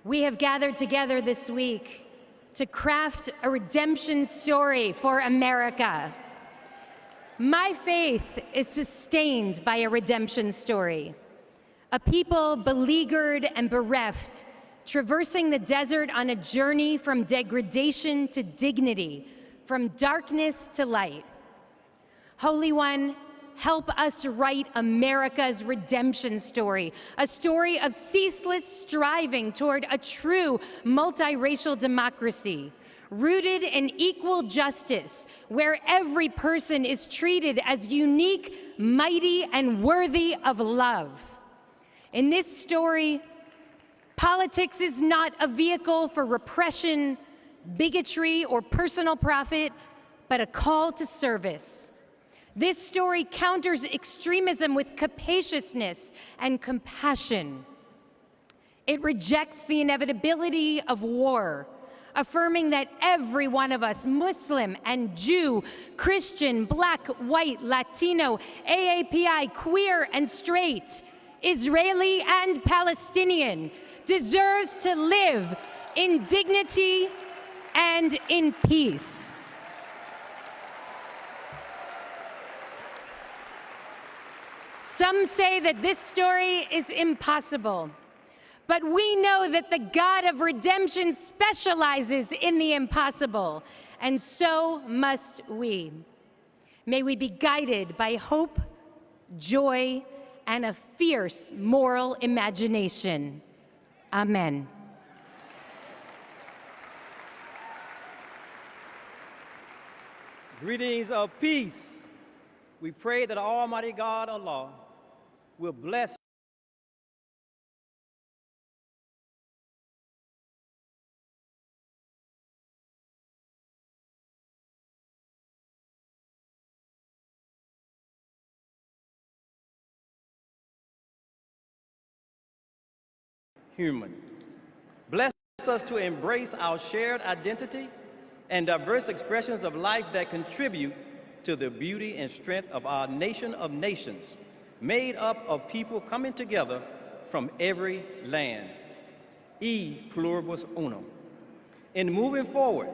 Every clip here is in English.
We have gathered together this week to craft a redemption story for America. My faith is sustained by a redemption story. A people beleaguered and bereft, traversing the desert on a journey from degradation to dignity, from darkness to light. Holy One, help us write America's redemption story, a story of ceaseless striving toward a true multiracial democracy, rooted in equal justice, where every person is treated as unique, mighty, and worthy of love. In this story, politics is not a vehicle for repression, bigotry, or personal profit, but a call to service. This story counters extremism with capaciousness and compassion. It rejects the inevitability of war, affirming that every one of us, Muslim and Jew, Christian, Black, White, Latino, AAPI, queer and straight, Israeli and Palestinian, deserves to live in dignity and in peace. Some say that this story is impossible, but we know that the God of redemption specializes in the impossible, and so must we. May we be guided by hope, joy, and a fierce moral imagination. Amen. Greetings of peace. We pray that Almighty God, Allah, will bless human. Bless us to embrace our shared identity and diverse expressions of life that contribute to the beauty and strength of our nation of nations, made up of people coming together from every land. E pluribus unum. In moving forward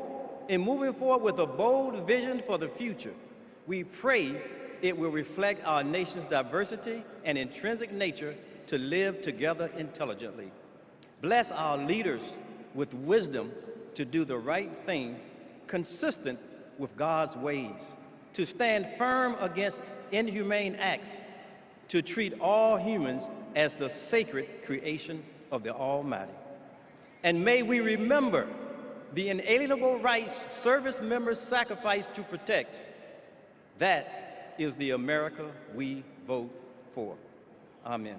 with a bold vision for the future, we pray it will reflect our nation's diversity and intrinsic nature to live together intelligently. Bless our leaders with wisdom to do the right thing, consistent with God's ways, to stand firm against inhumane acts, to treat all humans as the sacred creation of the Almighty. And may we remember the inalienable rights service members sacrifice to protect. That is the America we vote for. Amen.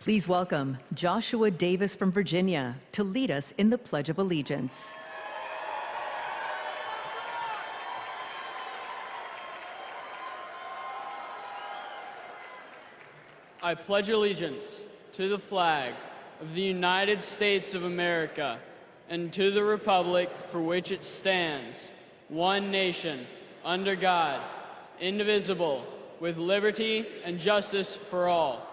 Please welcome Joshua Davis from Virginia to lead us in the Pledge of Allegiance. I pledge allegiance to the flag of the United States of America and to the republic for which it stands, one nation, under God, indivisible, with liberty and justice for all.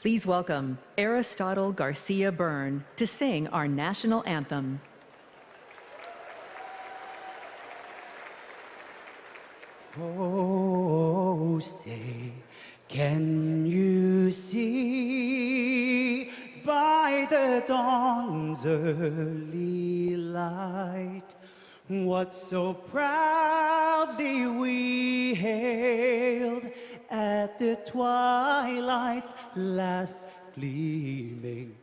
Please welcome Aristotle Garcia Byrne to sing our national anthem. Oh, say, can you see by the dawn's early light what so proudly we hailed at the twilight's last gleaming,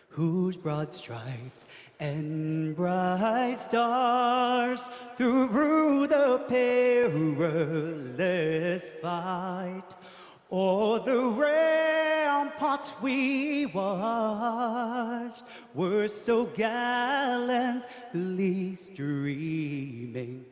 whose broad stripes and bright stars through the perilous fight o'er the ramparts we watched were so gallantly streaming.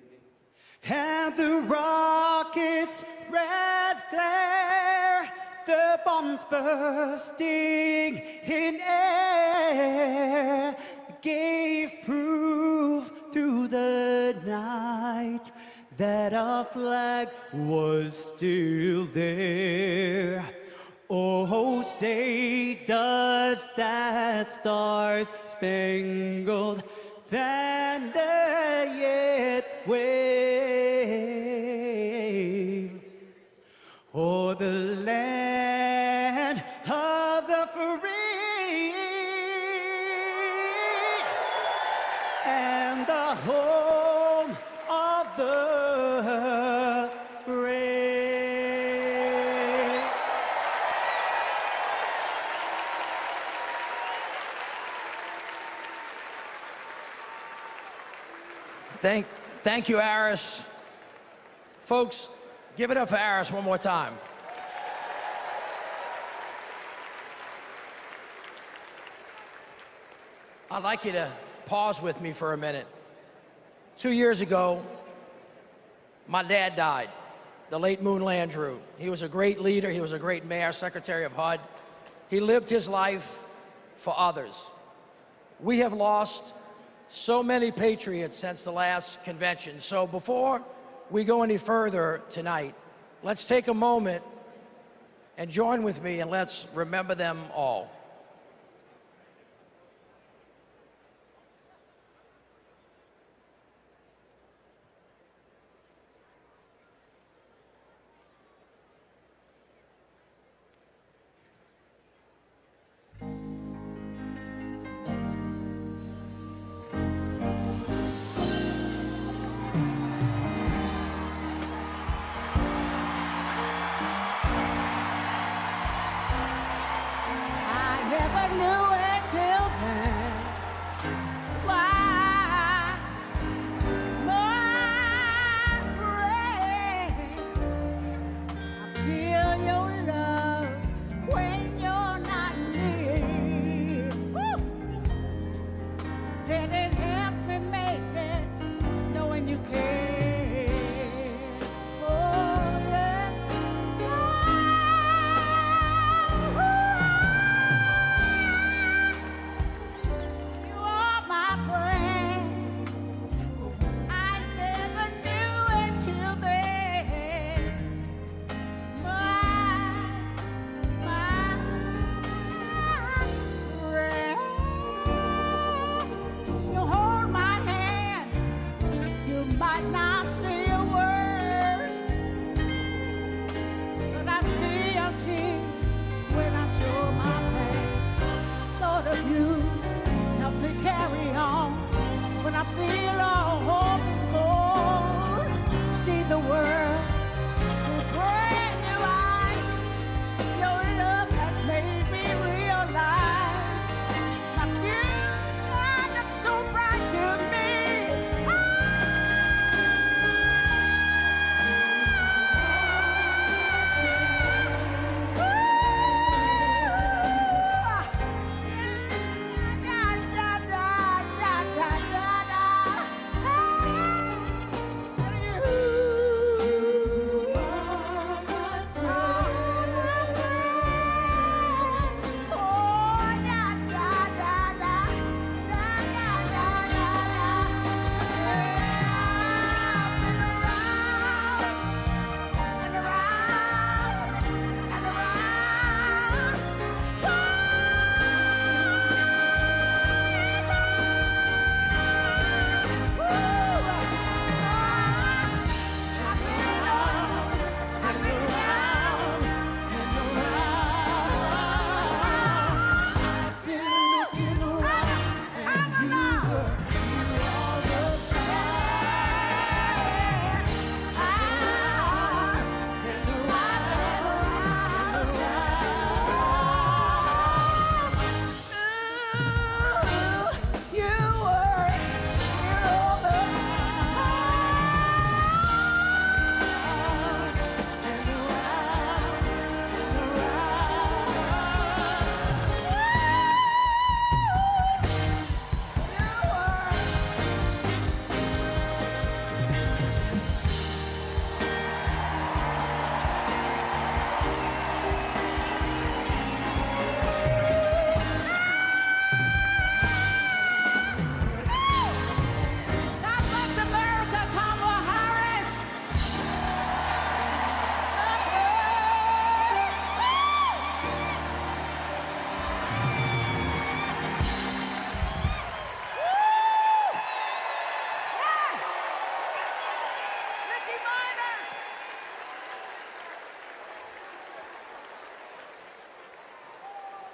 and the rocket's red glare, the bombs bursting in air, gave proof through the night that our flag was still there. Oh, say does that star-spangled banner yet wave o'er the land of the free and the home of the brave. Thank you, Aris. Folks, give it up for Aris one more time. I'd like you to pause with me for a minute. 2 years ago, my dad died, the late Moon Landrew. He was a great leader. He was a great mayor, secretary of HUD. He lived his life for others. We have lost so many patriots since the last convention. So before we go any further tonight, let's take a moment and join with me and let's remember them all. I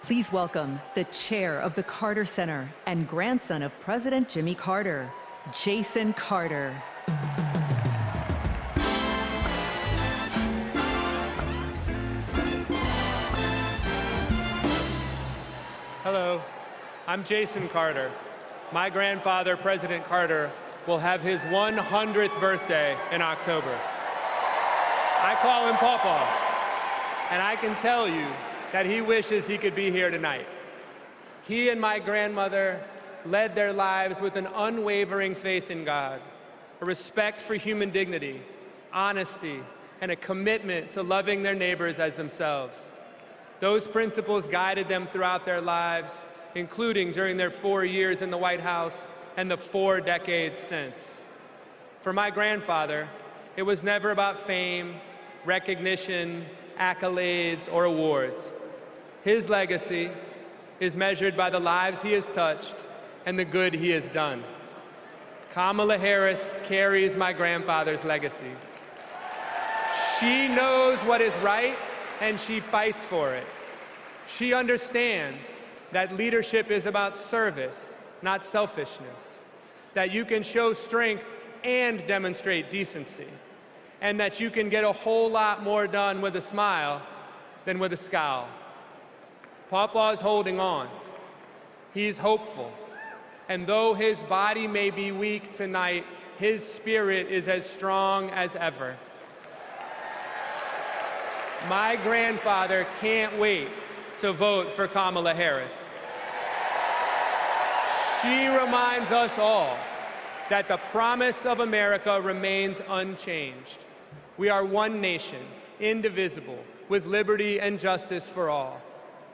Please welcome the chair of the Carter Center and grandson of President Jimmy Carter, Jason Carter. Hello, I'm Jason Carter. My grandfather, President Carter, will have his 100th birthday in October. I call him Pawpaw, and I can tell you that he wishes he could be here tonight. He and my grandmother led their lives with an unwavering faith in God, a respect for human dignity, honesty, and a commitment to loving their neighbors as themselves. Those principles guided them throughout their lives, including during their 4 years in the White House and the 4 decades since. For my grandfather, it was never about fame, recognition, accolades, or awards. His legacy is measured by the lives he has touched and the good he has done. Kamala Harris carries my grandfather's legacy. She knows what is right, and she fights for it. She understands that leadership is about service, not selfishness, that you can show strength and demonstrate decency, and that you can get a whole lot more done with a smile than with a scowl. Pawpaw is holding on. He's hopeful. And though his body may be weak tonight, his spirit is as strong as ever. My grandfather can't wait to vote for Kamala Harris. She reminds us all that the promise of America remains unchanged. We are one nation, indivisible, with liberty and justice for all.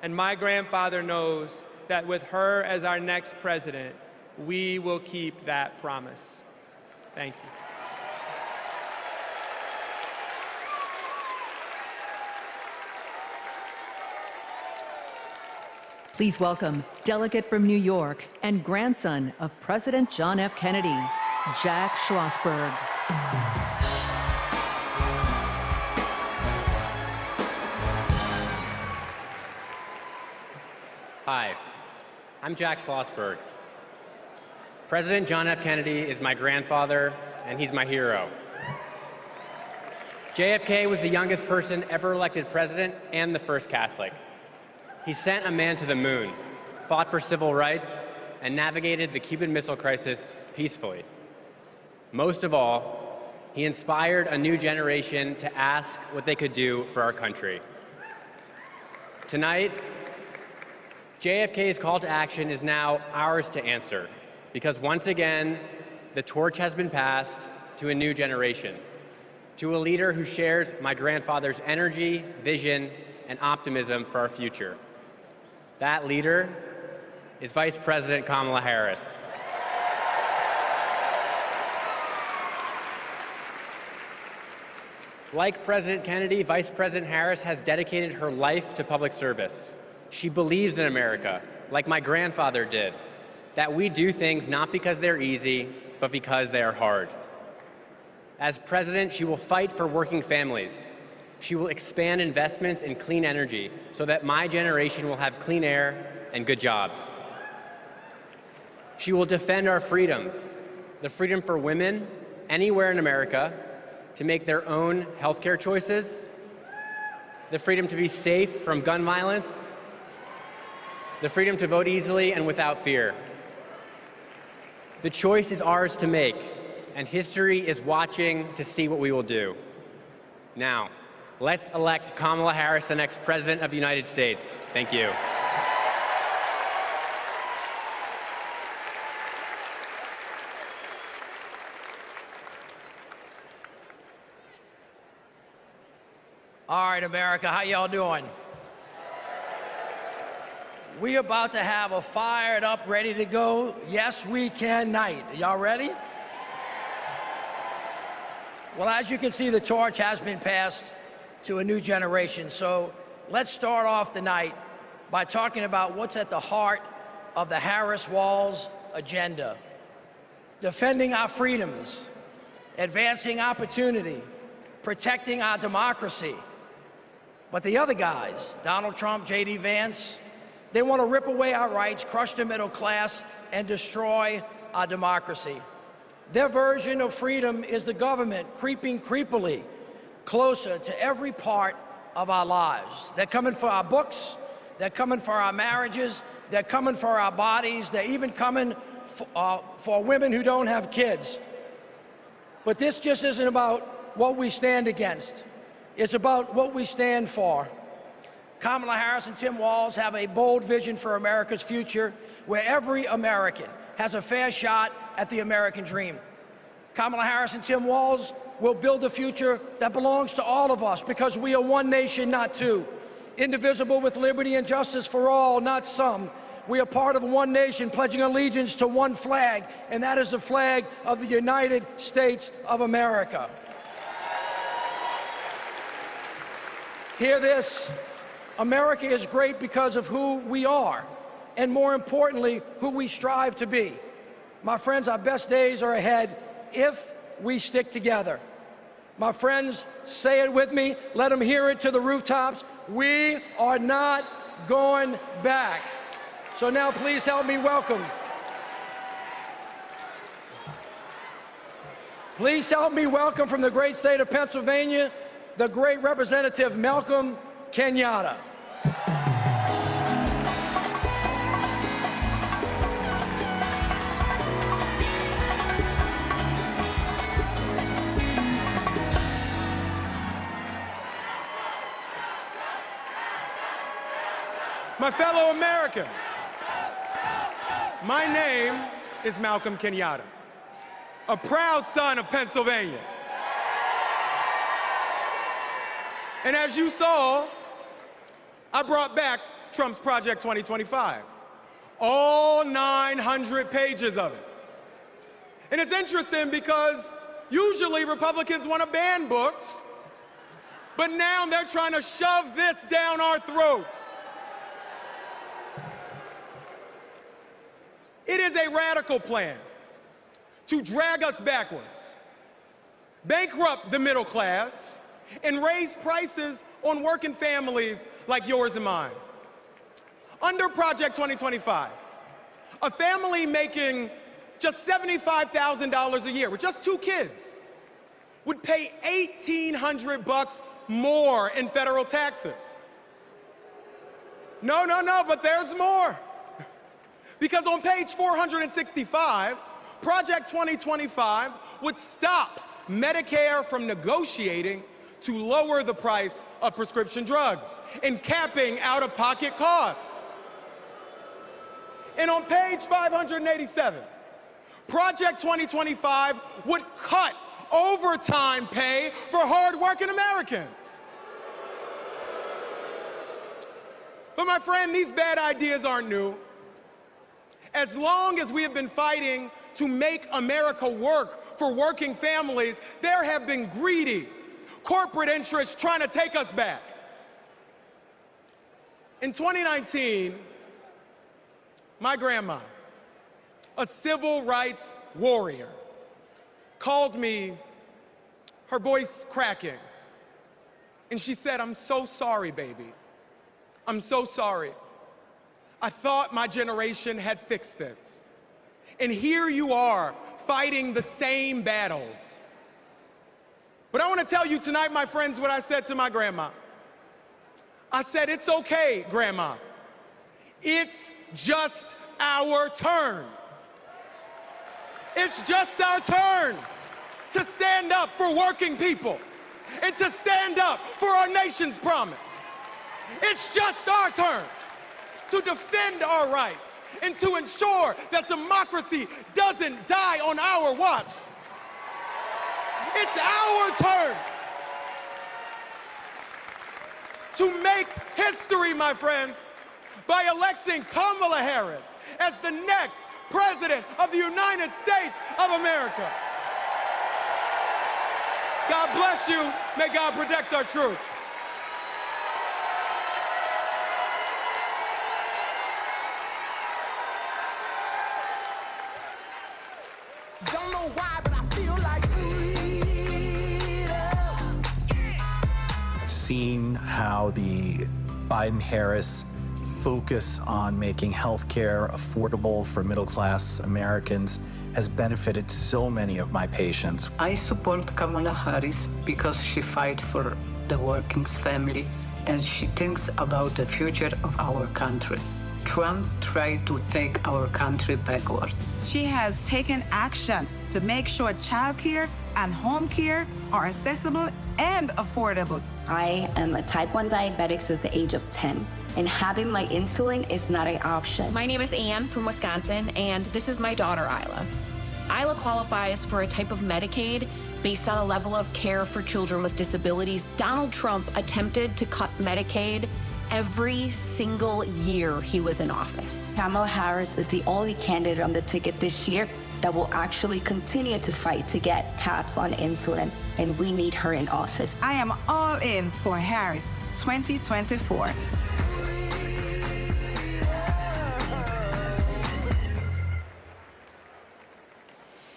And my grandfather knows that with her as our next president, we will keep that promise. Thank you. Please welcome delegate from New York and grandson of President John F. Kennedy, Jack Schlossberg. Hi, I'm Jack Schlossberg. President John F. Kennedy is my grandfather, and he's my hero. JFK was the youngest person ever elected president and the first Catholic. He sent a man to the moon, fought for civil rights, and navigated the Cuban Missile Crisis peacefully. Most of all, he inspired a new generation to ask what they could do for our country. Tonight, JFK's call to action is now ours to answer, because once again, the torch has been passed to a new generation, to a leader who shares my grandfather's energy, vision, and optimism for our future. That leader is Vice President Kamala Harris. Like President Kennedy, Vice President Harris has dedicated her life to public service. She believes in America, like my grandfather did, that we do things not because they're easy, but because they are hard. As president, she will fight for working families. She will expand investments in clean energy so that my generation will have clean air and good jobs. She will defend our freedoms, the freedom for women anywhere in America to make their own healthcare choices, the freedom to be safe from gun violence, the freedom to vote easily and without fear. The choice is ours to make, and history is watching to see what we will do. Now, let's elect Kamala Harris the next President of the United States. Thank you. All right, America, how y'all doing? We about to have a fired up, ready to go, yes we can night. Y'all ready? Well, as you can see, the torch has been passed to a new generation. So let's start off the night by talking about what's at the heart of the Harris-Walz agenda. Defending our freedoms, advancing opportunity, protecting our democracy. But the other guys, Donald Trump, J.D. Vance, They want to rip away our rights, crush the middle class, and destroy our democracy. Their version of freedom is the government creeping creepily closer to every part of our lives. They're coming for our books, they're coming for our marriages, they're coming for our bodies, they're even coming for women who don't have kids. But this just isn't about what we stand against. It's about what we stand for. Kamala Harris and Tim Walz have a bold vision for America's future, where every American has a fair shot at the American dream. Kamala Harris and Tim Walz will build a future that belongs to all of us, because we are one nation, not two. Indivisible, with liberty and justice for all, not some. We are part of one nation, pledging allegiance to one flag, and that is the flag of the United States of America. Hear this: America is great because of who we are, and more importantly, who we strive to be. My friends, our best days are ahead if we stick together. My friends, say it with me, let them hear it to the rooftops: we are not going back. So now please help me welcome. Please help me welcome from the great state of Pennsylvania, the great Representative Malcolm Kenyatta. My fellow Americans, my name is Malcolm Kenyatta, a proud son of Pennsylvania. And as you saw, I brought back Trump's Project 2025, all 900 pages of it. And it's interesting because usually Republicans want to ban books, but now they're trying to shove this down our throats. It is a radical plan to drag us backwards, bankrupt the middle class, and raise prices on working families like yours and mine. Under Project 2025, a family making just $75,000 a year with just 2 kids would pay $1,800 more in federal taxes. No, but there's more. Because on page 465, Project 2025 would stop Medicare from negotiating to lower the price of prescription drugs and capping out-of-pocket costs. And on page 587, Project 2025 would cut overtime pay for hard-working Americans. But my friend, these bad ideas aren't new. As long as we have been fighting to make America work for working families, there have been greedy corporate interests trying to take us back. In 2019, my grandma, a civil rights warrior, called me, her voice cracking, and she said, "I'm so sorry, baby. I'm so sorry. I thought my generation had fixed this. And here you are, fighting the same battles." But I want to tell you tonight, my friends, what I said to my grandma. I said, "It's okay, Grandma. It's just our turn. It's just our turn to stand up for working people and to stand up for our nation's promise. It's just our turn to defend our rights and to ensure that democracy doesn't die on our watch. It's our turn to make history, my friends, by electing Kamala Harris as the next President of the United States of America. God bless you. May God protect our troops. Don't know why, but I feel like Seeing how the Biden-Harris focus on making healthcare affordable for middle-class Americans has benefited so many of my patients. I support Kamala Harris because she fights for the working family and she thinks about the future of our country. Trump tried to take our country backward. She has taken action to make sure childcare and home care are accessible and affordable. I am a type 1 diabetic since the age of 10, and having my insulin is not an option. My name is Ann from Wisconsin, and this is my daughter, Isla. Isla qualifies for a type of Medicaid based on a level of care for children with disabilities. Donald Trump attempted to cut Medicaid every single year he was in office. Kamala Harris is the only candidate on the ticket this year that will actually continue to fight to get caps on insulin, and we need her in office. I am all in for Harris 2024.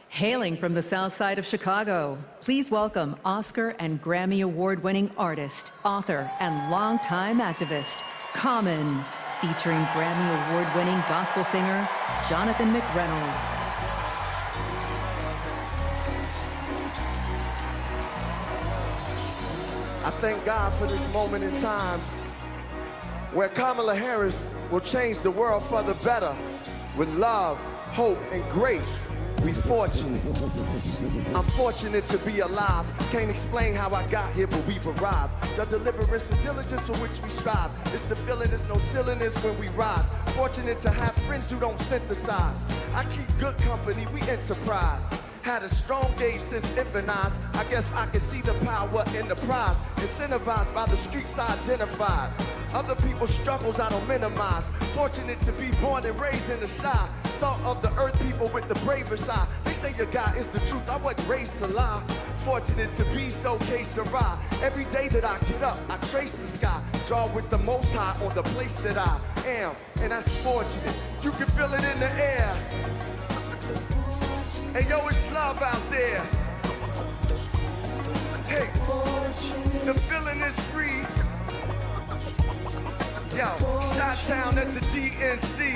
Hailing from the South Side of Chicago, please welcome Oscar and Grammy Award-winning artist, author, and longtime activist, Common, featuring Grammy Award-winning gospel singer, Jonathan McReynolds. I thank God for this moment in time where Kamala Harris will change the world for the better with love, hope, and grace. We fortunate. I'm fortunate to be alive. Can't explain how I got here, but we've arrived. The deliverance and diligence for which we strive. It's the feeling, there's no silliness when we rise. Fortunate to have friends who don't synthesize. I keep good company, we enterprise. Had a strong gauge since infant eyes. I guess I can see the power in the prize. Incentivized by the streets I identified. Other people's struggles I don't minimize. Fortunate to be born and raised in the shy. Salt of the earth people with the bravest eye. They say your God is the truth, I wasn't raised to lie. Fortunate to be so que-sera. Every day that I get up, I trace the sky. Draw with the most high on the place that I am. And that's fortunate, you can feel it in the air. Hey yo, it's love out there. Hey, the feeling is free. Yo, Chi-Town at the DNC.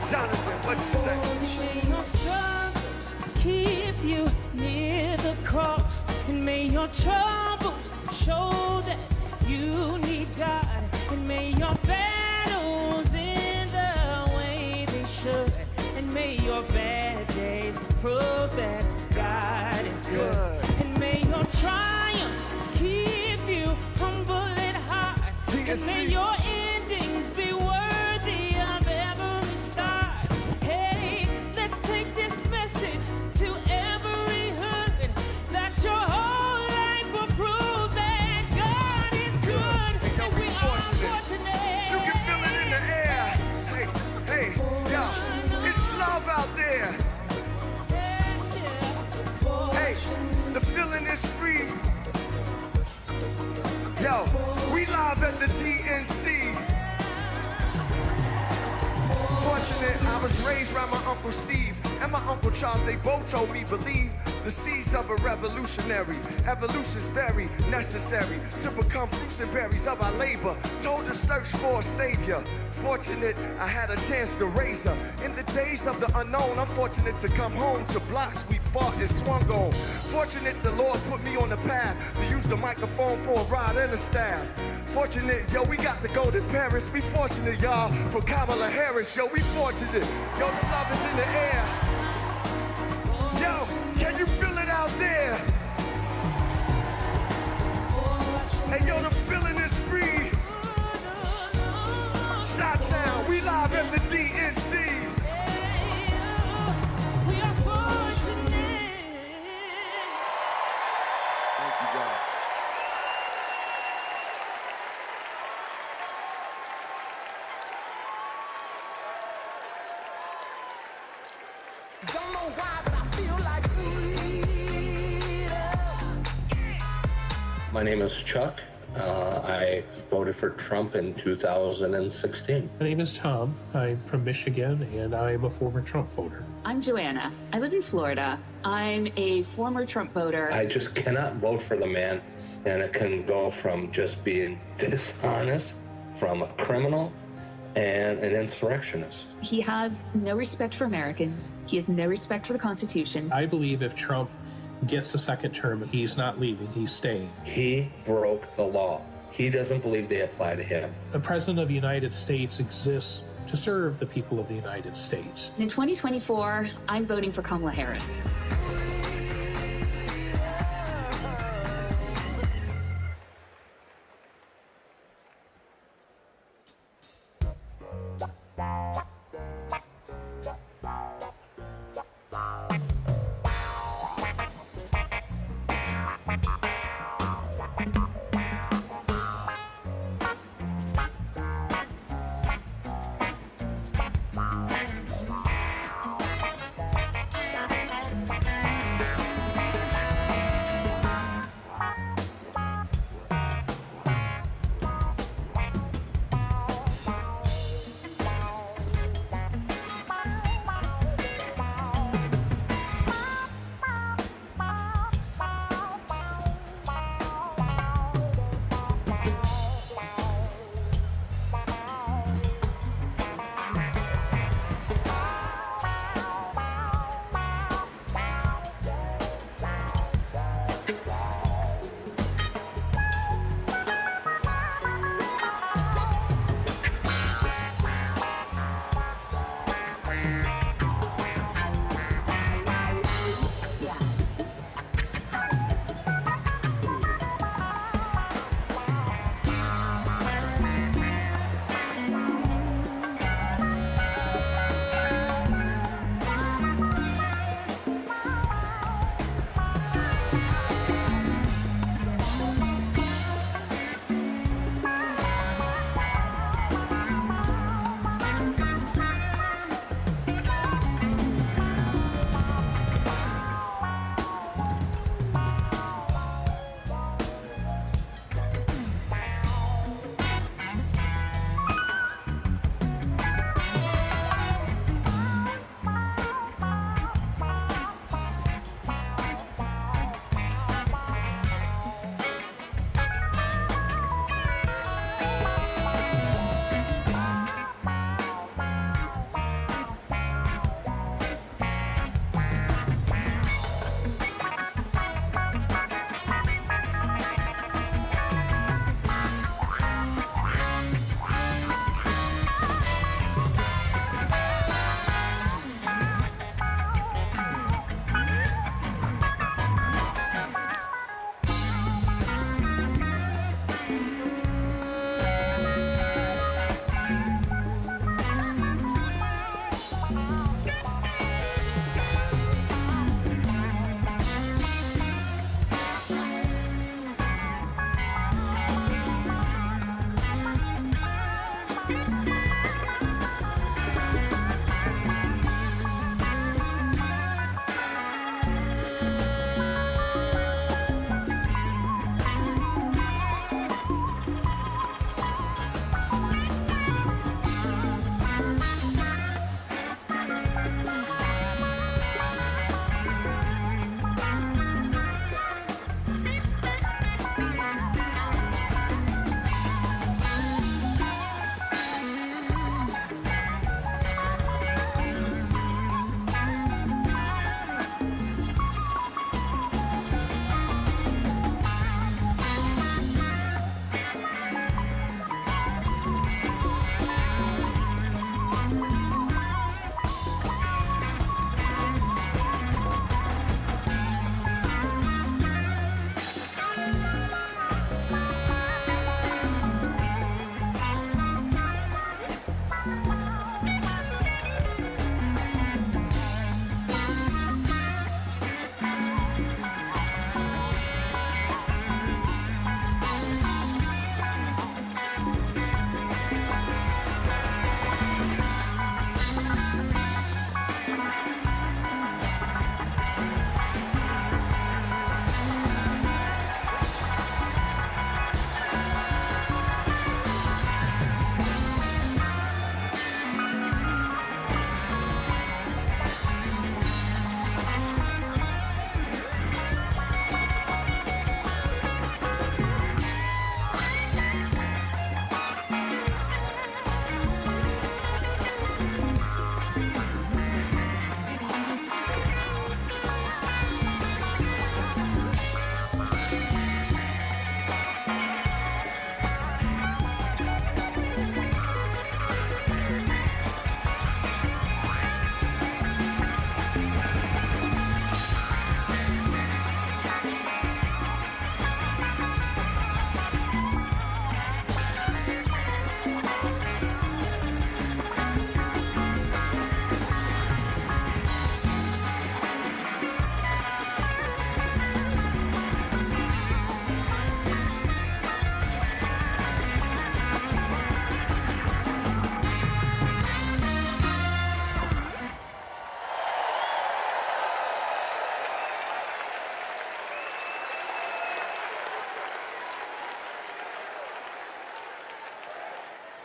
Jonathan, what you say? May your struggles keep you near the cross, and may your troubles show that you need God, and may your battles end the way they should, and may your bad days prove that God is good, and may your triumphs keep you humble and high, and may your endings be worthy of every start. Hey, let's take this message to every hood, that your whole life will prove that God is good, and we are fortunate. You can feel it in the air. Hey, hey, yo, it's love out there. Hey, the feeling is free. Yo, we live at the DNC. Fortunate, I was raised by my Uncle Steve and my Uncle Charles. They both told me believe the seeds of a revolutionary. Evolution's very necessary to become fruits and berries of our labor. Told to search for a savior. Fortunate, I had a chance to raise her. In the days of the unknown, I'm fortunate to come home to blocks we fought and swung on. Fortunate the Lord put me on the path to use the microphone for a ride and a staff. Fortunate, yo, we got to go to Paris. We fortunate, y'all, for Kamala Harris. Yo, we fortunate. Yo, the love is in the air. Yo, can you feel it out there? Hey, yo, the feeling is free. Chi-Town, we live at the DNC. We are fortunate. Thank you, God. Don't know why, but I feel like My name is Chuck. I voted for Trump in 2016. My name is Tom. I'm from Michigan, and I'm a former Trump voter. I'm Joanna. I live in Florida. I'm a former Trump voter. I just cannot vote for the man, and it can go from just being dishonest from a criminal and an insurrectionist. He has no respect for Americans. He has no respect for the Constitution. I believe if Trump gets a second term, he's not leaving, he's staying. He broke the law. He doesn't believe they apply to him. The President of the United States exists to serve the people of the United States. In 2024, I'm voting for Kamala Harris.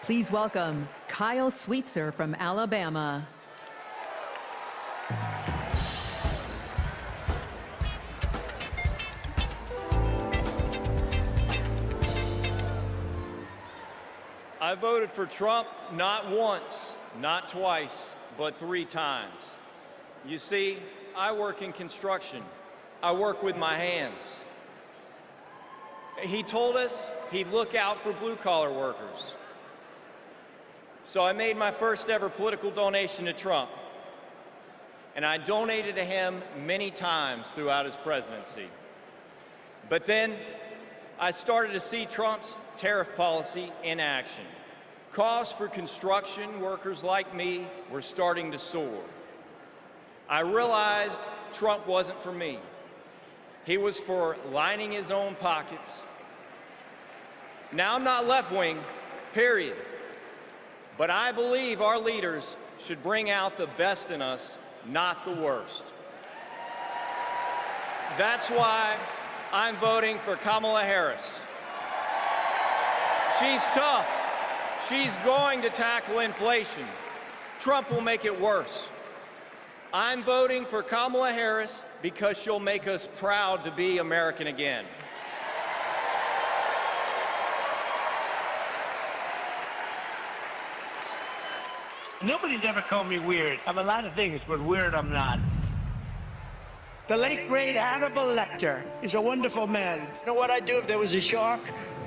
Please welcome Kyle Sweetser from Alabama. I voted for Trump not once, not twice, but 3 times. You see, I work in construction. I work with my hands. He told us he'd look out for blue-collar workers. So I made my first ever political donation to Trump, and I donated to him many times throughout his presidency. But then I started to see Trump's tariff policy in action. Costs for construction workers like me were starting to soar. I realized Trump wasn't for me. He was for lining his own pockets. Now, I'm not left-wing, period. But I believe our leaders should bring out the best in us, not the worst. That's why I'm voting for Kamala Harris. She's tough. She's going to tackle inflation. Trump will make it worse. I'm voting for Kamala Harris because she'll make us proud to be American again. Nobody's ever called me weird. I'm a lot of things, but weird I'm not. The late, great Hannibal Lecter is a wonderful man. You know what I'd do if there was a shark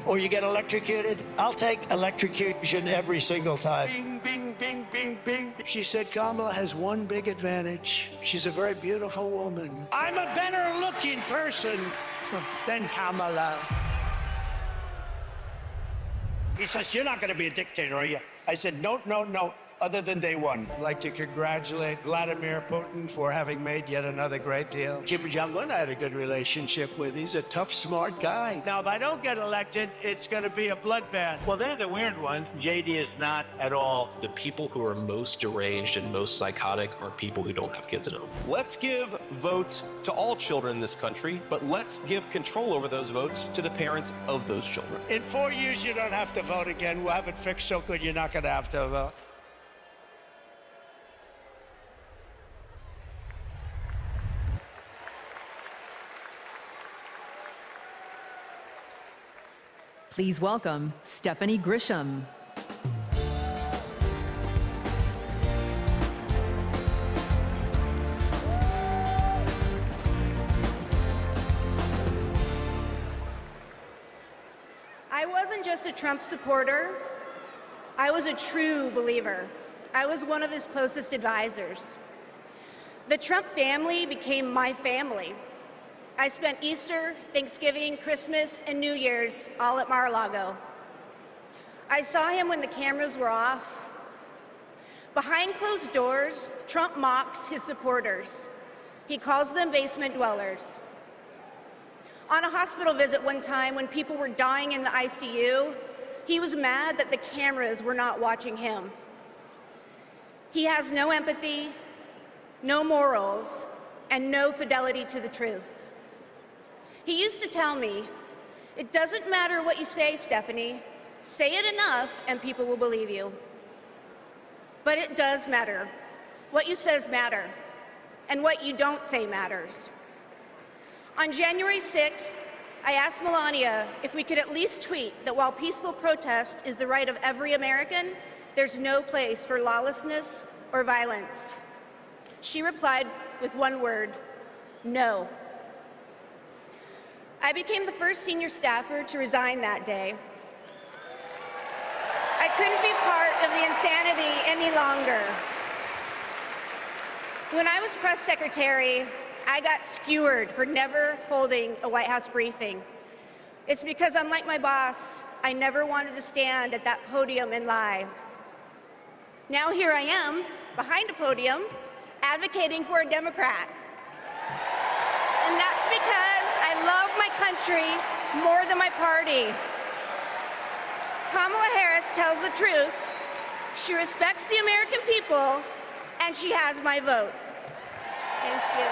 or you get electrocuted? I'll take electrocution every single time. Bing, bing, bing, bing, bing. She said Kamala has one big advantage. She's a very beautiful woman. I'm a better looking person than Kamala. He says, you're not going to be a dictator, are you? I said, no, no, no. Other than day one. I'd like to congratulate Vladimir Putin for having made yet another great deal. Kim Jong-un I had a good relationship with. He's a tough, smart guy. Now, if I don't get elected, it's going to be a bloodbath. Well, they're the weird ones. JD is not at all. The people who are most deranged and most psychotic are people who don't have kids at home. Let's give votes to all children in this country, but let's give control over those votes to the parents of those children. In 4 years, you don't have to vote again. We'll have it fixed so good you're not going to have to vote. Please welcome Stephanie Grisham. I wasn't just a Trump supporter. I was a true believer. I was one of his closest advisors. The Trump family became my family. I spent Easter, Thanksgiving, Christmas, and New Year's all at Mar-a-Lago. I saw him when the cameras were off. Behind closed doors, Trump mocks his supporters. He calls them basement dwellers. On a hospital visit one time when people were dying in the ICU, he was mad that the cameras were not watching him. He has no empathy, no morals, and no fidelity to the truth. He used to tell me, it doesn't matter what you say, Stephanie. Say it enough and people will believe you. But it does matter. What you say matters, and what you don't say matters. On January 6th, I asked Melania if we could at least tweet that while peaceful protest is the right of every American, there's no place for lawlessness or violence. She replied with one word, no. I became the first senior staffer to resign that day. I couldn't be part of the insanity any longer. When I was press secretary, I got skewered for never holding a White House briefing. It's because, unlike my boss, I never wanted to stand at that podium and lie. Now here I am, behind a podium, advocating for a Democrat. And that's because I love my country more than my party. Kamala Harris tells the truth. She respects the American people, and she has my vote. Thank you.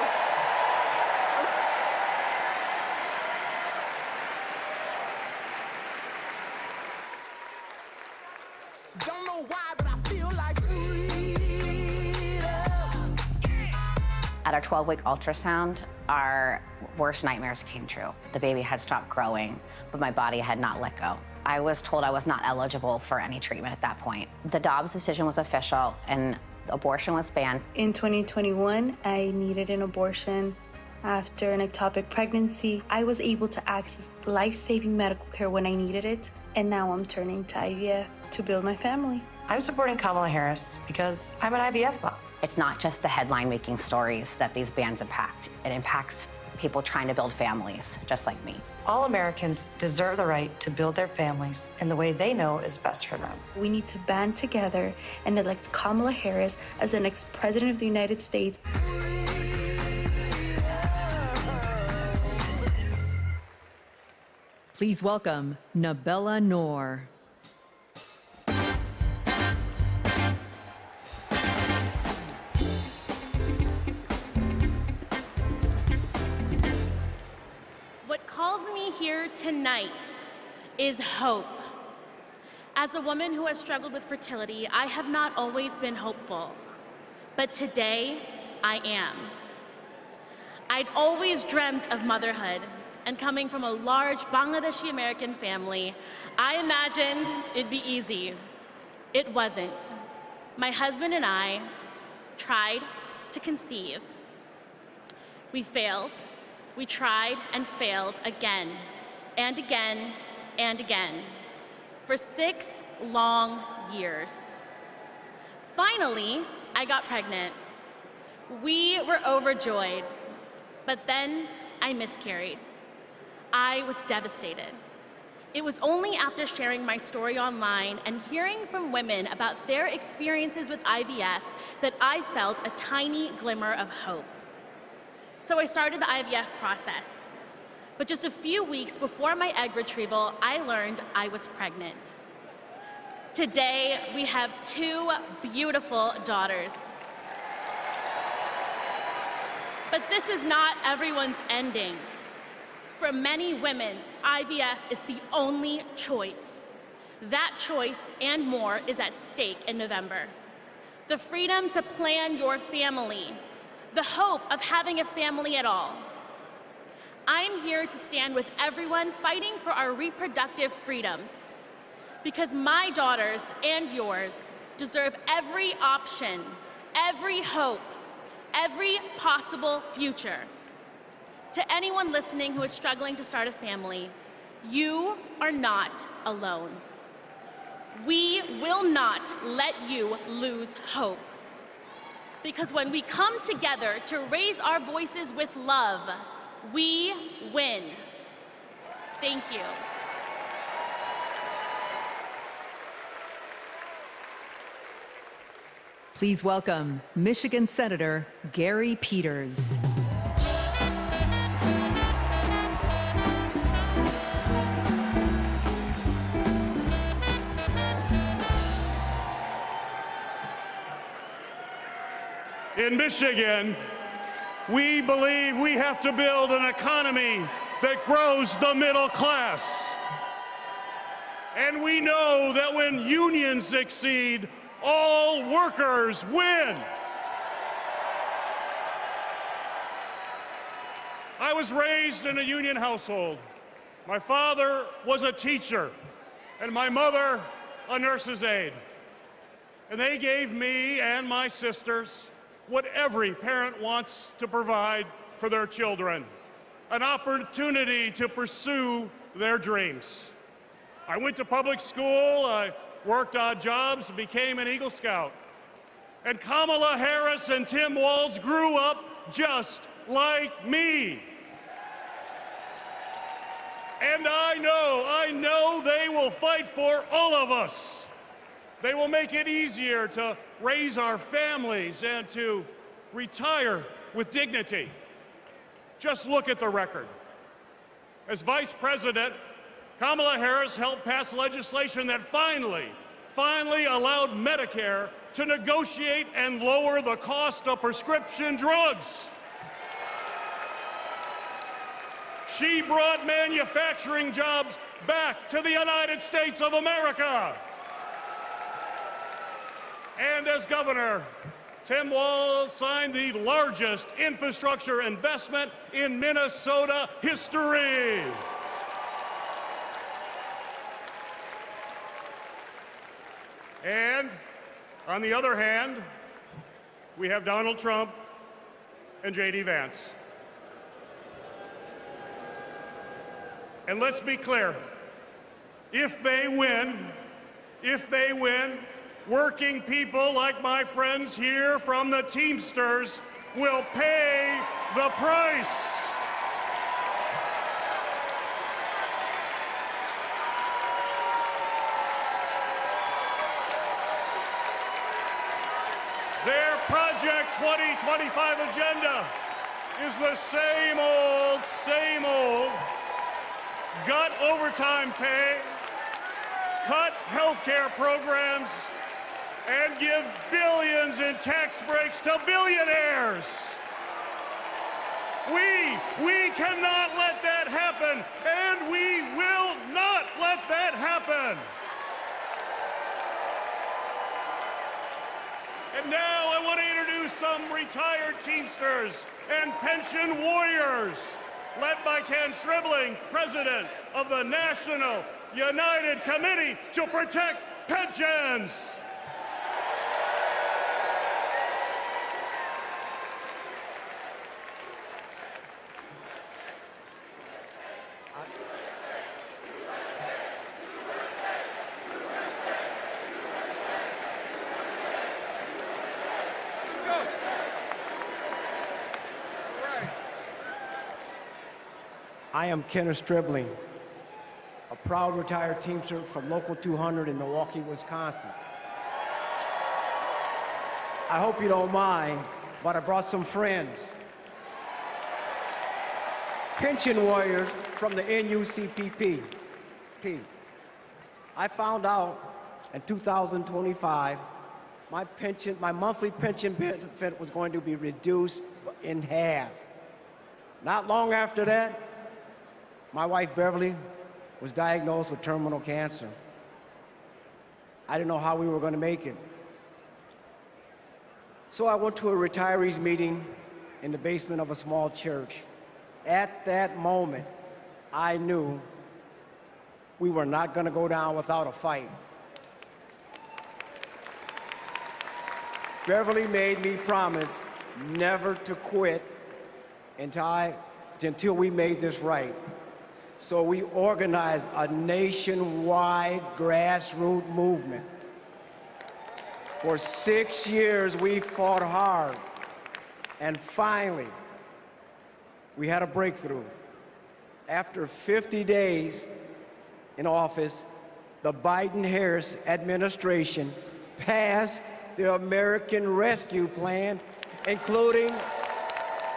At our 12-week ultrasound, our worst nightmares came true. The baby had stopped growing, but my body had not let go. I was told I was not eligible for any treatment at that point. The Dobbs decision was official, and abortion was banned. In 2021, I needed an abortion. After an ectopic pregnancy, I was able to access life-saving medical care when I needed it, and now I'm turning to IVF to build my family. I'm supporting Kamala Harris because I'm an IVF mom. It's not just the headline-making stories that these bans impact. It impacts people trying to build families, just like me. All Americans deserve the right to build their families in the way they know is best for them. We need to band together and elect Kamala Harris as the next president of the United States. Please welcome Nabella Noor. What calls me here tonight is hope. As a woman who has struggled with fertility, I have not always been hopeful, but today I am. I'd always dreamt of motherhood, and coming from a large Bangladeshi American family, I imagined it'd be easy. It wasn't. My husband and I tried to conceive. We failed. We tried and failed again and again and again for 6 long years. Finally, I got pregnant. We were overjoyed, but then I miscarried. I was devastated. It was only after sharing my story online and hearing from women about their experiences with IVF that I felt a tiny glimmer of hope. So I started the IVF process. But just a few weeks before my egg retrieval, I learned I was pregnant. Today, we have 2 beautiful daughters. But this is not everyone's ending. For many women, IVF is the only choice. That choice and more is at stake in November. The freedom to plan your family, the hope of having a family at all. I'm here to stand with everyone fighting for our reproductive freedoms, because my daughters and yours deserve every option, every hope, every possible future. To anyone listening who is struggling to start a family, you are not alone. We will not let you lose hope. Because when we come together to raise our voices with love, we win. Thank you. Please welcome Michigan Senator Gary Peters. In Michigan, we believe we have to build an economy that grows the middle class. And we know that when unions succeed, all workers win. I was raised in a union household. My father was a teacher, and my mother a nurse's aide. And they gave me and my sisters what every parent wants to provide for their children, an opportunity to pursue their dreams. I went to public school, I worked odd jobs, became an Eagle Scout. And Kamala Harris and Tim Walz grew up just like me. And I know they will fight for all of us. They will make it easier to raise our families and to retire with dignity. Just look at the record. As Vice President, Kamala Harris helped pass legislation that finally allowed Medicare to negotiate and lower the cost of prescription drugs. She brought manufacturing jobs back to the United States of America. And as governor, Tim Walz signed the largest infrastructure investment in Minnesota history. And on the other hand, we have Donald Trump and J.D. Vance. And let's be clear, if they win, working people like my friends here from the Teamsters will pay the price. Their Project 2025 agenda is the same old, gut overtime pay, cut healthcare programs, and give billions in tax breaks to billionaires. We cannot let that happen, and we will not let that happen. And now I want to introduce some retired Teamsters and pension warriors, led by Ken Stribling, president of the National United Committee to Protect Pensions. I am Kenneth Stribling, a proud retired Teamster from Local 200 in Milwaukee, Wisconsin. I hope you don't mind, but I brought some friends. Pension warriors from the NUCPP. I found out in 2025 my monthly pension benefit was going to be reduced in half. Not long after that, my wife, Beverly, was diagnosed with terminal cancer. I didn't know how we were going to make it. So I went to a retirees meeting in the basement of a small church. At that moment, I knew we were not going to go down without a fight. Beverly made me promise never to quit until we made this right. So we organized a nationwide grassroots movement. For 6 years, we fought hard. And finally, we had a breakthrough. After 50 days in office, the Biden-Harris administration passed the American Rescue Plan, including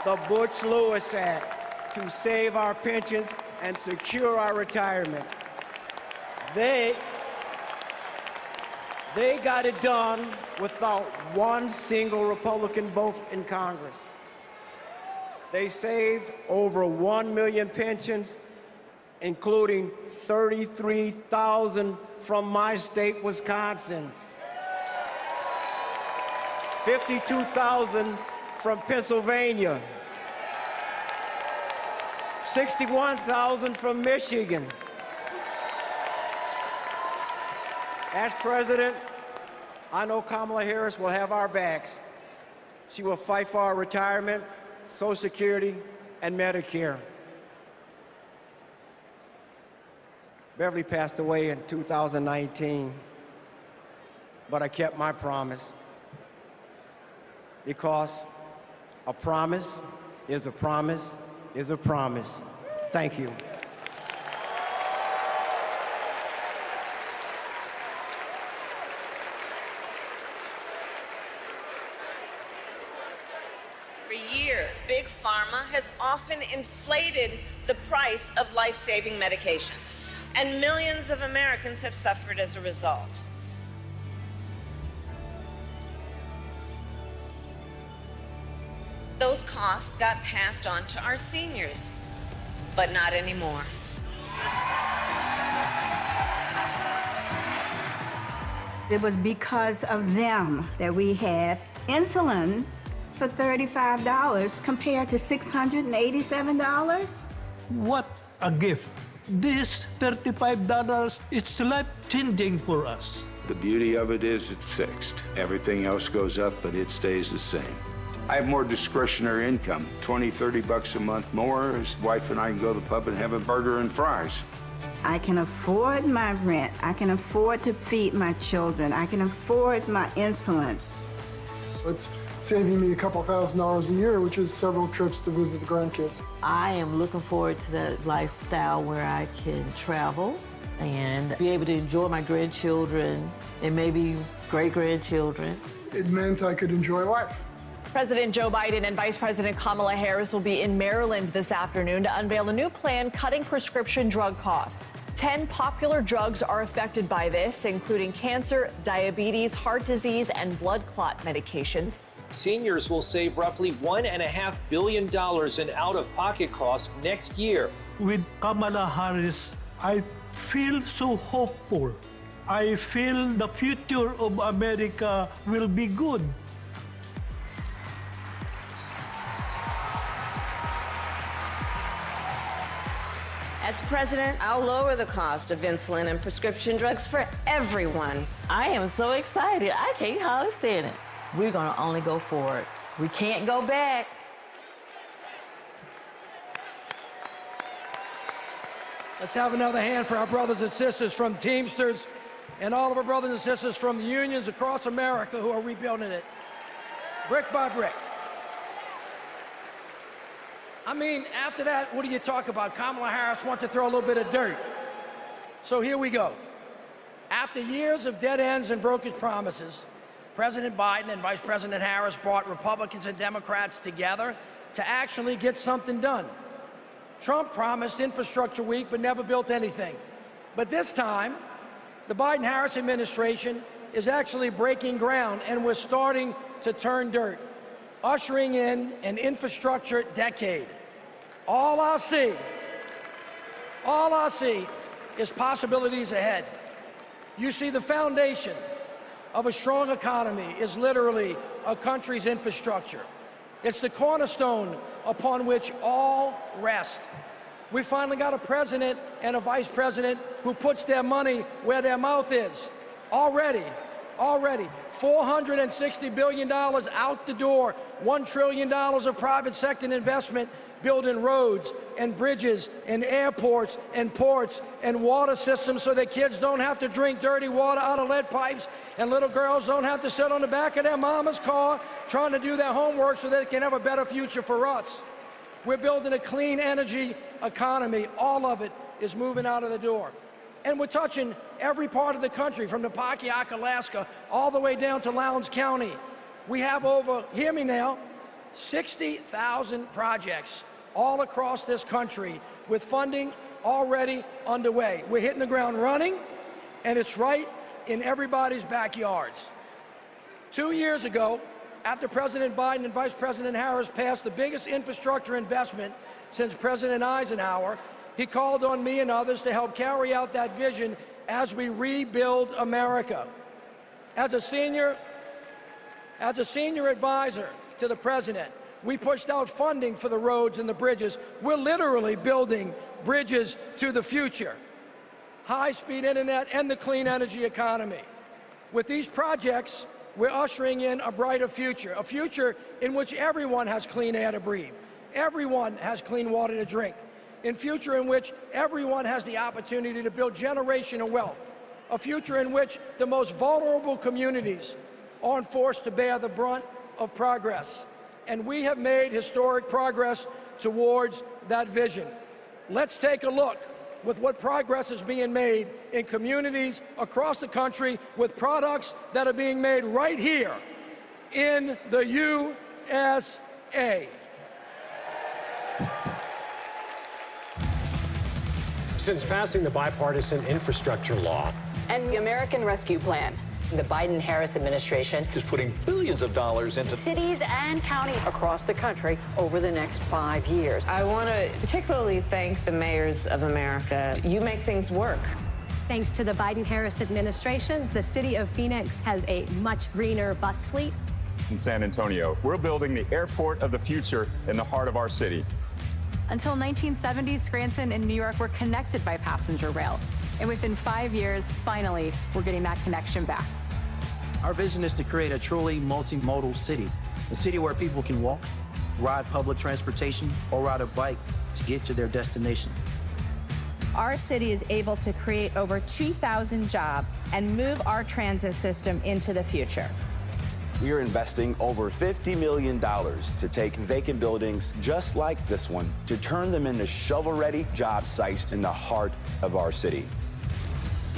the Butch-Lewis Act, to save our pensions and secure our retirement. They got it done without one single Republican vote in Congress. They saved over 1 million pensions, including 33,000 from my state, Wisconsin, 52,000 from Pennsylvania, 61,000 from Michigan. As president, I know Kamala Harris will have our backs. She will fight for our retirement, Social Security, and Medicare. Beverly passed away in 2019, but I kept my promise, because a promise is a promise is a promise. Thank you. For years, Big Pharma has often inflated the price of life-saving medications, and millions of Americans have suffered as a result. Those costs got passed on to our seniors, but not anymore. It was because of them that we had insulin for $35 compared to $687? What a gift. This $35 is life-changing for us. The beauty of it is it's fixed. Everything else goes up, but it stays the same. I have more discretionary income, 20, 30 bucks a month more. His wife and I can go to the pub and have a burger and fries. I can afford my rent. I can afford to feed my children. I can afford my insulin. It's saving me a couple $1,000s a year, which is several trips to visit the grandkids. I am looking forward to that lifestyle where I can travel and be able to enjoy my grandchildren and maybe great-grandchildren. It meant I could enjoy life. President Joe Biden and Vice President Kamala Harris will be in Maryland this afternoon to unveil a new plan cutting prescription drug costs. 10 popular drugs are affected by this, including cancer, diabetes, heart disease, and blood clot medications. Seniors will save roughly $1.5 billion in out-of-pocket costs next year. With Kamala Harris, I feel so hopeful. I feel the future of America will be good. As president, I'll lower the cost of insulin and prescription drugs for everyone. I am so excited. I can't hardly stand it. We're going to only go forward. We can't go back. Let's have another hand for our brothers and sisters from Teamsters and all of our brothers and sisters from the unions across America who are rebuilding it, brick by brick. I mean, after that, what do you talk about? Kamala Harris wants to throw a little bit of dirt. So here we go. After years of dead ends and broken promises, President Biden and Vice President Harris brought Republicans and Democrats together to actually get something done. Trump promised Infrastructure Week but never built anything. But this time, the Biden-Harris administration is actually breaking ground, and we're starting to turn dirt, ushering in an infrastructure decade. All I see is possibilities ahead. You see, the foundation of a strong economy is literally a country's infrastructure. It's the cornerstone upon which all rest. We finally got a president and a vice president who puts their money where their mouth is. Already, $460 billion out the door, $1 trillion of private sector investment building roads and bridges and airports and ports and water systems so that kids don't have to drink dirty water out of lead pipes and little girls don't have to sit on the back of their mama's car trying to do their homework so they can have a better future for us. We're building a clean energy economy. All of it is moving out of the door. And we're touching every part of the country, from the Pakiak, Alaska, all the way down to Lowndes County. We have over, hear me now, 60,000 projects all across this country with funding already underway. We're hitting the ground running, and it's right in everybody's backyards. 2 years ago, after President Biden and Vice President Harris passed the biggest infrastructure investment since President Eisenhower, he called on me and others to help carry out that vision as we rebuild America. As a senior advisor to the president, we pushed out funding for the roads and the bridges. We're literally building bridges to the future. High-speed internet and the clean energy economy. With these projects, we're ushering in a brighter future, a future in which everyone has clean air to breathe, everyone has clean water to drink, a future in which everyone has the opportunity to build generational wealth, a future in which the most vulnerable communities aren't forced to bear the brunt of progress. And we have made historic progress towards that vision. Let's take a look with what progress is being made in communities across the country with products that are being made right here in the USA. Since passing the bipartisan infrastructure law and the American Rescue Plan, the Biden-Harris administration is putting billions of dollars into cities and counties across the country over the next 5 years. I want to particularly thank the mayors of America. You make things work. Thanks to the Biden-Harris administration, the city of Phoenix has a much greener bus fleet. in San Antonio. We're building the airport of the future in the heart of our city. Until 1970s, Scranton and New York were connected by passenger rail. And within 5 years, finally, we're getting that connection back. Our vision is to create a truly multimodal city, a city where people can walk, ride public transportation, or ride a bike to get to their destination. Our city is able to create over 2,000 jobs and move our transit system into the future. We are investing over $50 million to take vacant buildings just like this one to turn them into shovel-ready job sites in the heart of our city.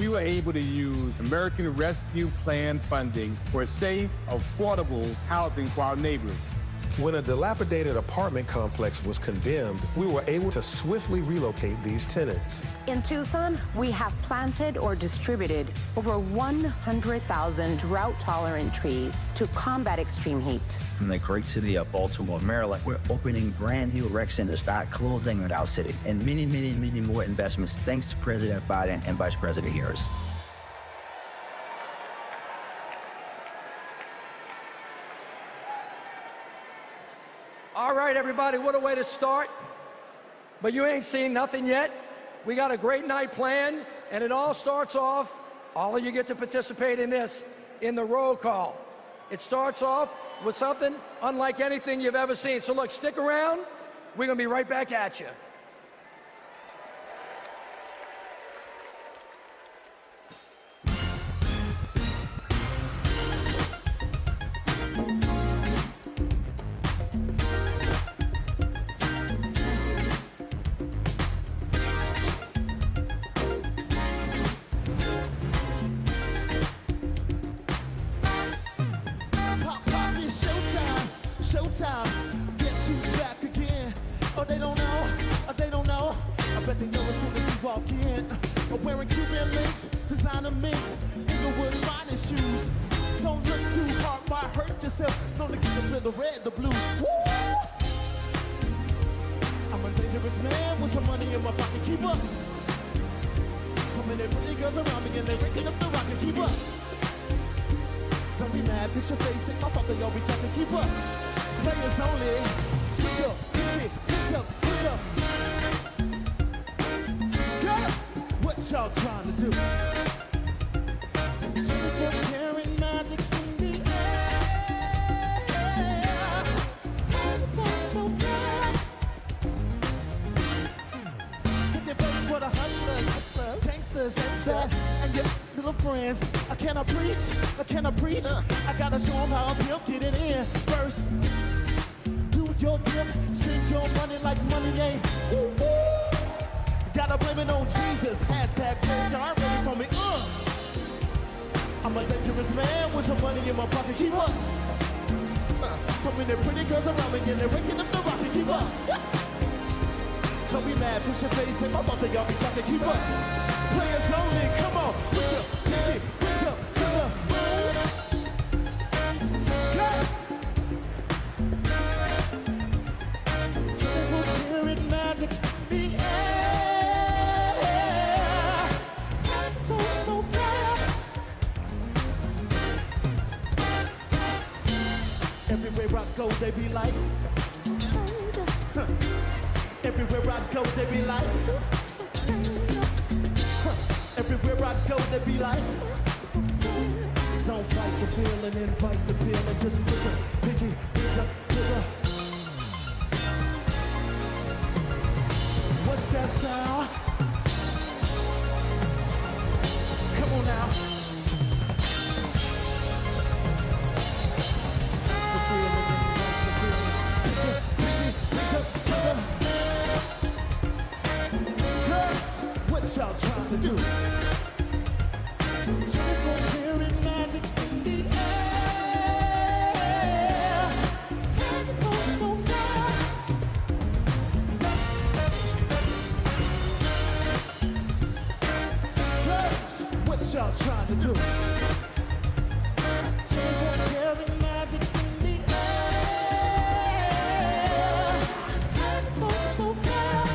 We were able to use American Rescue Plan funding for safe, affordable housing for our neighbors. When a dilapidated apartment complex was condemned, we were able to swiftly relocate these tenants. In Tucson, we have planted or distributed over 100,000 drought-tolerant trees to combat extreme heat. From the great city of Baltimore, Maryland, we're opening brand new rec centers that closing in our city, and many, many, many more investments thanks to President Biden and Vice President Harris. All right, everybody, what a way to start. But you ain't seen nothing yet. We got a great night planned, and it all starts off, all of you get to participate in this, in the roll call. It starts off with something unlike anything you've ever seen. So look, stick around. We're gonna be right back at you. Showtime, guess who's back again? Oh, they don't know, they don't know. I bet they know as soon as we walk in. Wearing Cuban links, designer minks, Inglewood's finest shoes. Don't look too hard, might hurt yourself. Don't look at the red, the blue. Woo! I'm a dangerous man with some money in my pocket. Keep up. So many pretty girls around me and they're waking up the rocket. Keep up. Don't be mad, fix your face, and my father, y'all be trying to keep up. Players only. Put up, put up, put up. Girls, what y'all trying to do? 24 karat magic in the air. It's all so bad. Sick your face for the hustlers, gangsters, and your little friends. Can I preach? Can I preach? I gotta show them how I'm pimp, get it in first. Do your dip, spend your money like money ain't. Ooh, ooh. Gotta blame it on Jesus. Hashtag praise, y'all ready for me? I'm a dangerous man with some money in my pocket. Keep up. So many pretty girls around me and they're waking up the rocket. Keep up. Don't be mad, fix your face, and my mother, y'all be trying to keep up. Players only, come on, put your pinky, put your to the moon. Cut. 24 karat magic in the air. So, so bad. Everywhere I go, they be like. Huh. Everywhere I go, they be like. Everywhere I go, they be like. Don't fight the feeling, invite the feeling. Just put your pinky up to the. What's that sound? Come on now. The feeling, invite the feeling. Put your pinky up to the. Girls, what y'all trying to do? 24 karat magic in the air. It's all so bad. Girls, what y'all trying to do? 24 karat magic in the air. It's all so bad.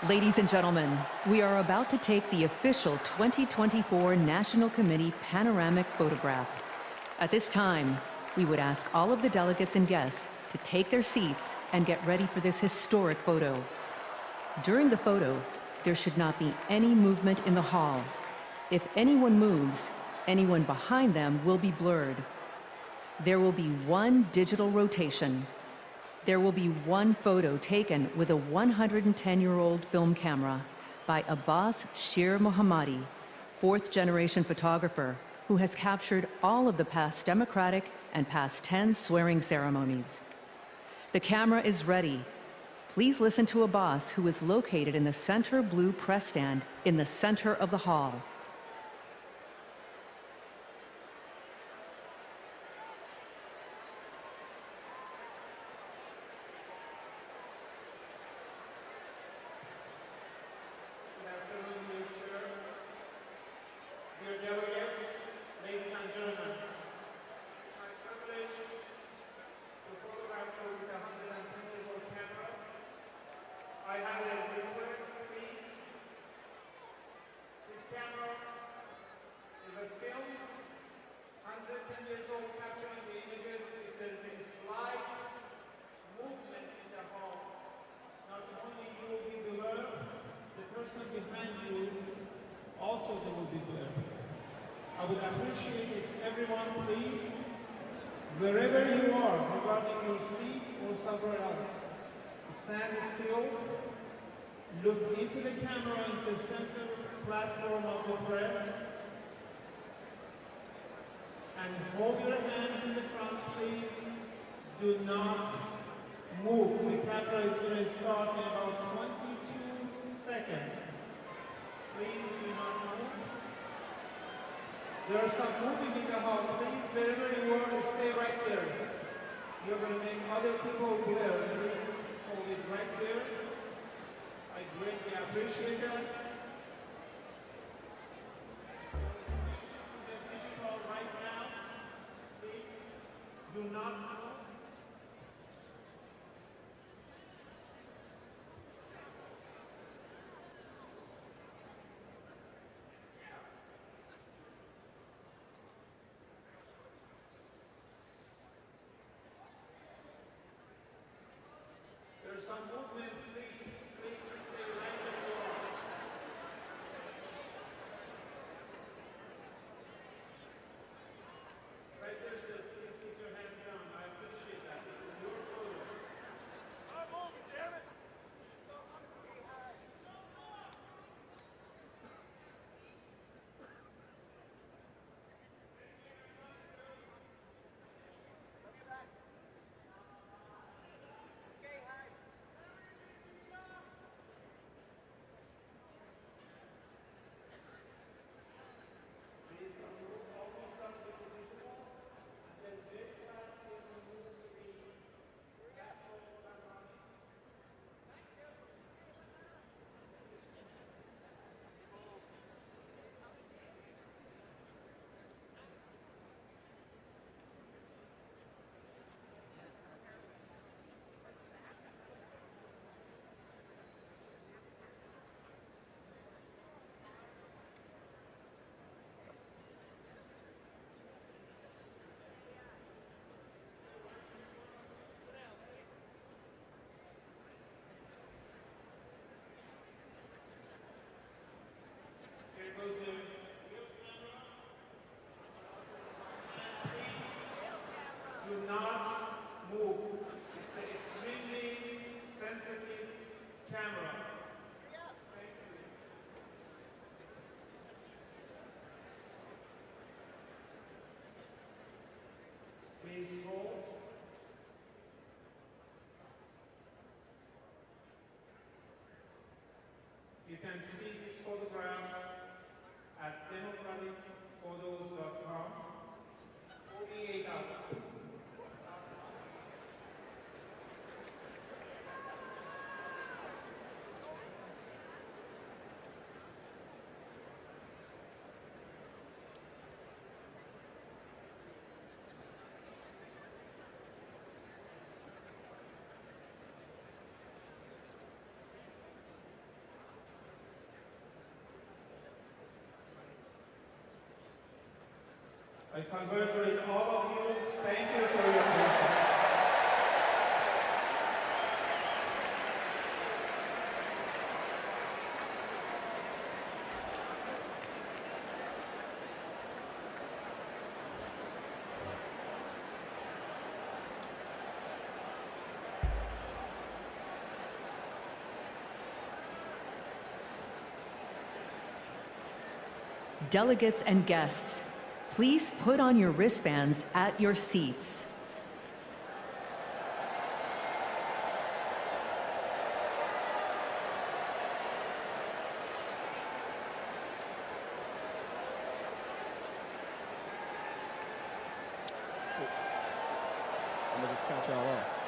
Ladies and gentlemen, we are about to take the official 2024 National Committee panoramic photograph. At this time, we would ask all of the delegates and guests to take their seats and get ready for this historic photo. During the photo, there should not be any movement in the hall. If anyone moves, anyone behind them will be blurred. There will be one digital rotation. There will be one photo taken with a 110-year-old film camera by Abbas Shir Mohammadi, fourth-generation photographer who has captured all of the past Democratic and past 10 swearing ceremonies. The camera is ready. Please listen to Abbas, who is located in the center blue press stand in the center of the hall. I would appreciate if everyone, please, wherever you are, regarding your seat or somewhere else, stand still, look into the camera in the center platform of the press, and hold your hands in the front, please. Do not move. The camera is going to start in about 22 seconds. Please do not move. There are some moving in the hall. Please, wherever you are, stay right there. You're going to make other people glare. Please hold it right there. I greatly appreciate that. The digital right now. Please do not move. There's some movement, please stay right where you are. Right there, sis, please keep your hands down. I appreciate that. This is your photo. I'm moving, damn it! Here goes the real camera. Please do not move. It's an extremely sensitive camera. Thank you. Please hold. You can see this photograph at democraticphotos.com. 48 hours. I congratulate all of you. Thank you for your attention. Delegates and guests, please put on your wristbands at your seats. I'm gonna just count y'all off.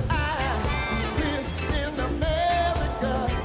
I live in America.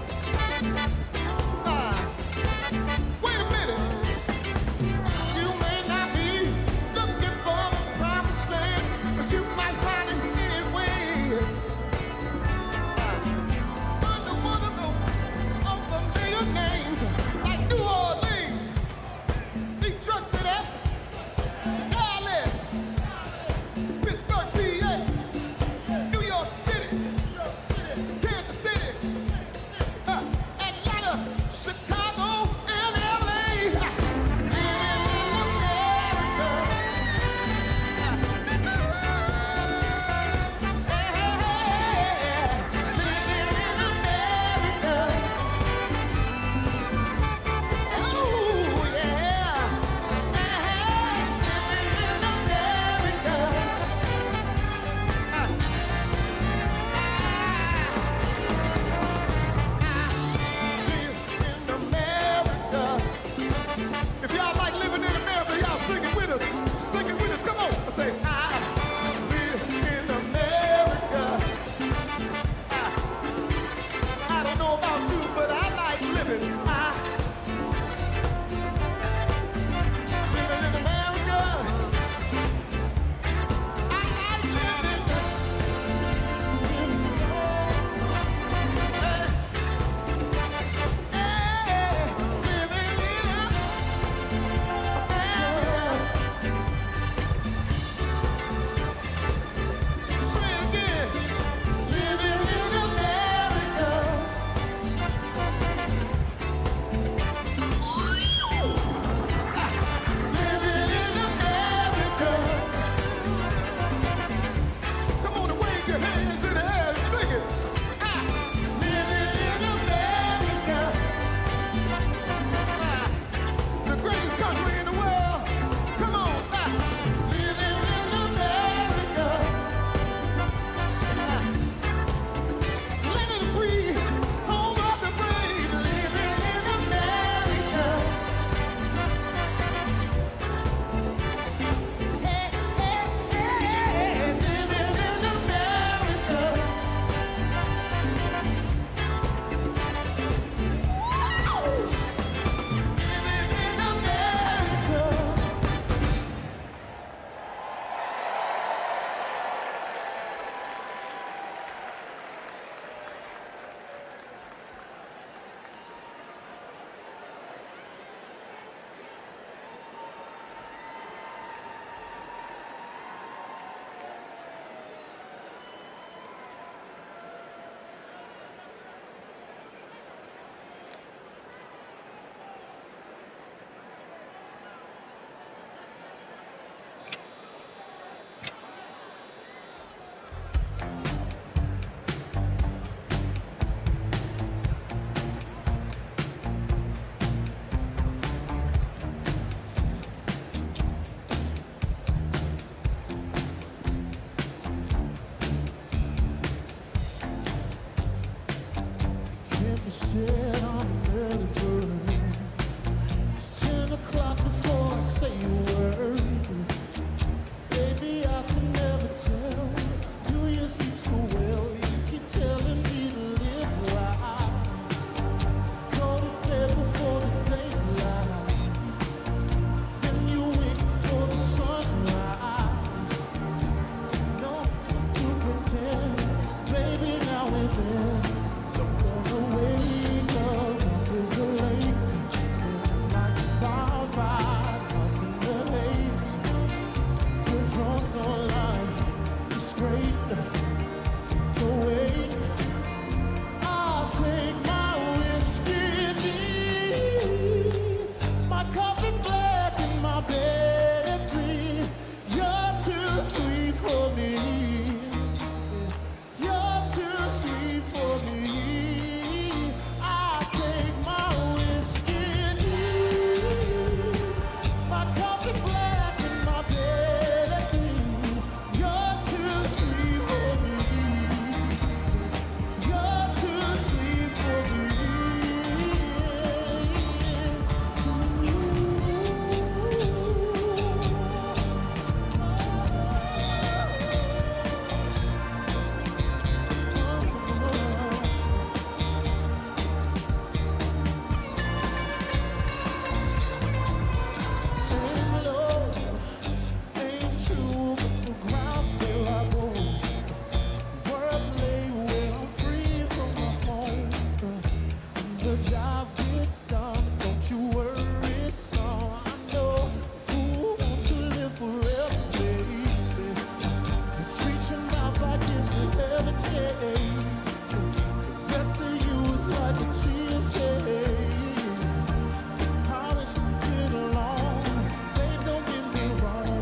wait, the wait. I'll take my whiskey deep, my coffee black in my bed and dream. You're too sweet for me. You're too sweet for me. I'll take my whiskey deep, my coffee black in my bed and dream. You're too sweet for me. You're too sweet for me. Ain't low, ain't true, but the ground's where I go. Work lay where I'm free from my phone. The job gets done, don't you worry, son. I know who wants to live forever, baby. You treat your mouth like it's a heritage. The best of you is like a TSA. How it's been along, they don't get me wrong.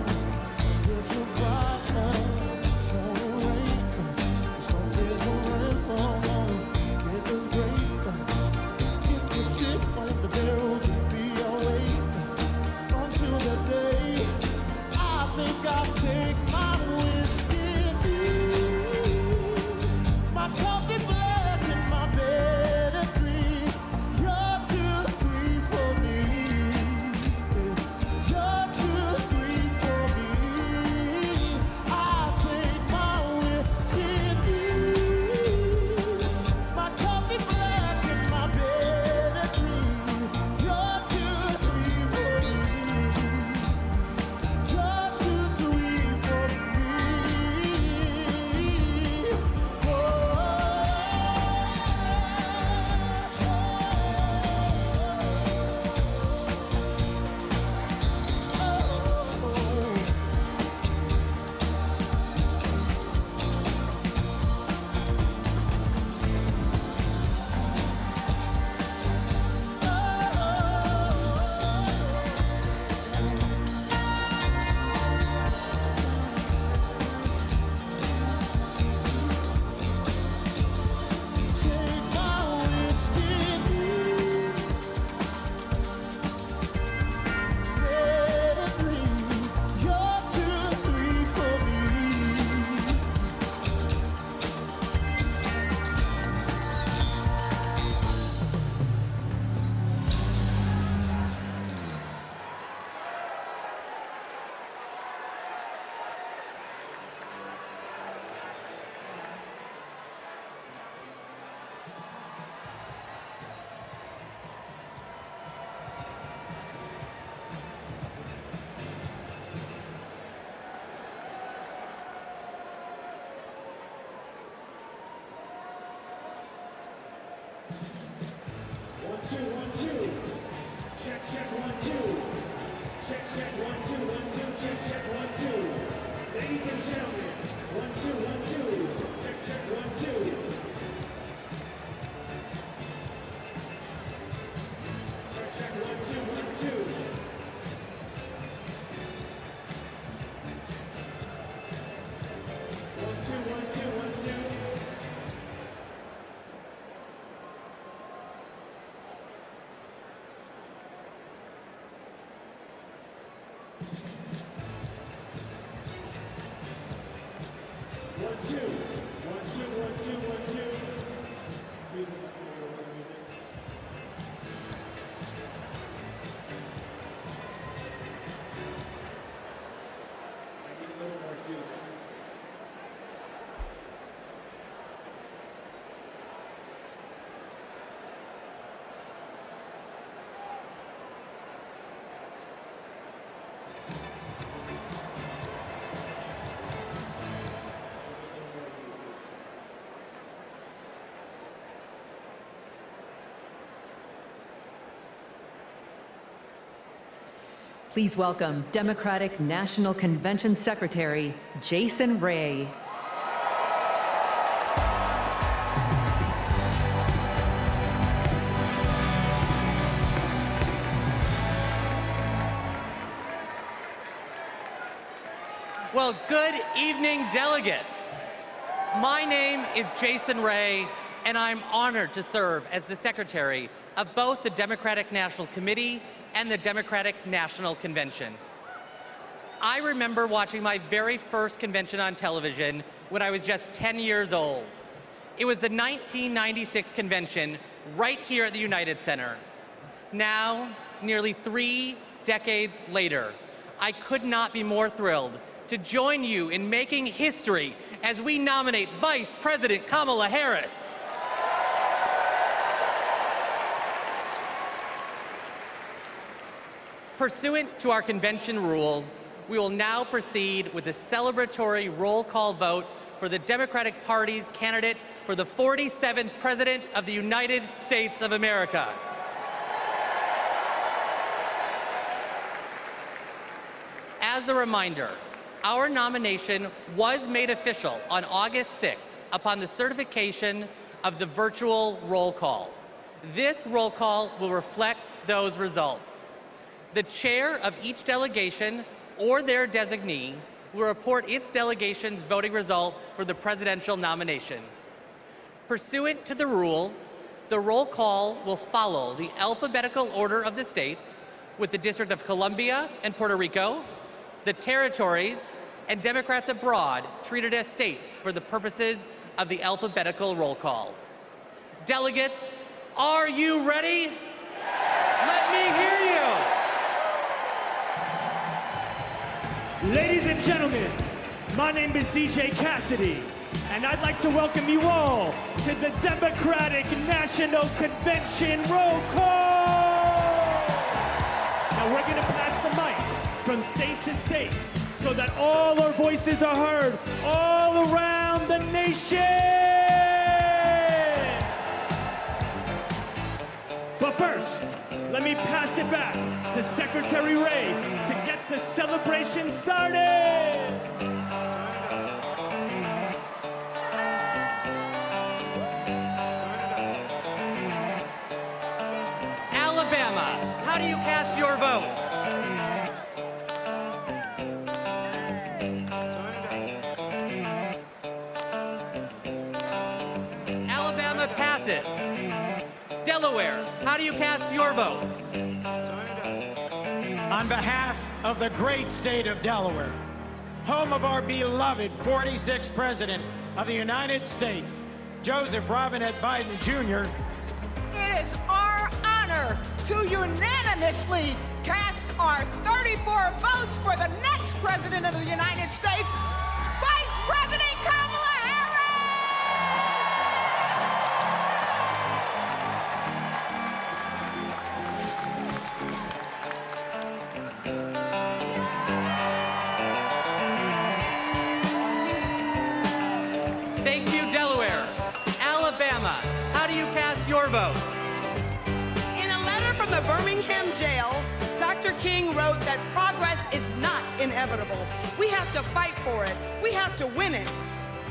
There's a bright light on the rain. Some days will rain from on. It is great. If you sit on the barrel, you'll be awake until the day. I think I'll take my whiskey deep, my coffee black in my bed and dream. You're too sweet for me. You're too sweet for me. I'll take my whiskey deep, my coffee black in my bed and dream. You're too sweet for me. You're too sweet for me. Take my whiskey deep, bed and dream. You're too sweet for me. One, two, 1, 2. Check, check, 1, 2. Check, check, 1, 2, 1, 2. Check, check, 1, 2. Ladies and gentlemen, 1, 2, 1, 2. Check, check, 1, 2. Check, check, 1, 2, 1, 2. One, two, 1, 2, 1, 2. One, two, 1, 2, 1, 2, 1, 2. Susan, you want to roll the music? I need a little more Susan. Please welcome Democratic National Convention Secretary Jason Ray. Well, good evening, delegates. My name is Jason Ray, and I'm honored to serve as the secretary of both the Democratic National Committee and the Democratic National Convention. I remember watching my very first convention on television when I was just 10 years old. It was the 1996 convention right here at the United Center. Now, nearly 3 decades later, I could not be more thrilled to join you in making history as we nominate Vice President Kamala Harris. Pursuant to our convention rules, we will now proceed with the celebratory roll call vote for the Democratic Party's candidate for the 47th President of the United States of America. As a reminder, our nomination was made official on August 6th upon the certification of the virtual roll call. This roll call will reflect those results. The chair of each delegation or their designee will report its delegation's voting results for the presidential nomination. Pursuant to the rules, the roll call will follow the alphabetical order of the states, with the District of Columbia and Puerto Rico, the territories, and Democrats abroad treated as states for the purposes of the alphabetical roll call. Delegates, are you ready? Let me hear you. Ladies and gentlemen, my name is DJ Cassidy, and I'd like to welcome you all to the Democratic National Convention roll call. Now we're gonna pass the mic from state to state so that all our voices are heard all around the nation. But first, let me pass it back to Secretary Ray to get the celebration started. Alabama, how do you cast your votes? Alabama passes. Delaware, how do you cast your votes? On behalf of the great state of Delaware, home of our beloved 46th President of the United States, Joseph Robinette Biden Jr., it is our honor to unanimously cast our 34 votes for the next President of the United States, Vice President Kamala Harris! Thank you, Delaware. Alabama, how do you cast your votes? In a letter from the Birmingham jail, Dr. King wrote that progress is not inevitable. We have to fight for it. We have to win it.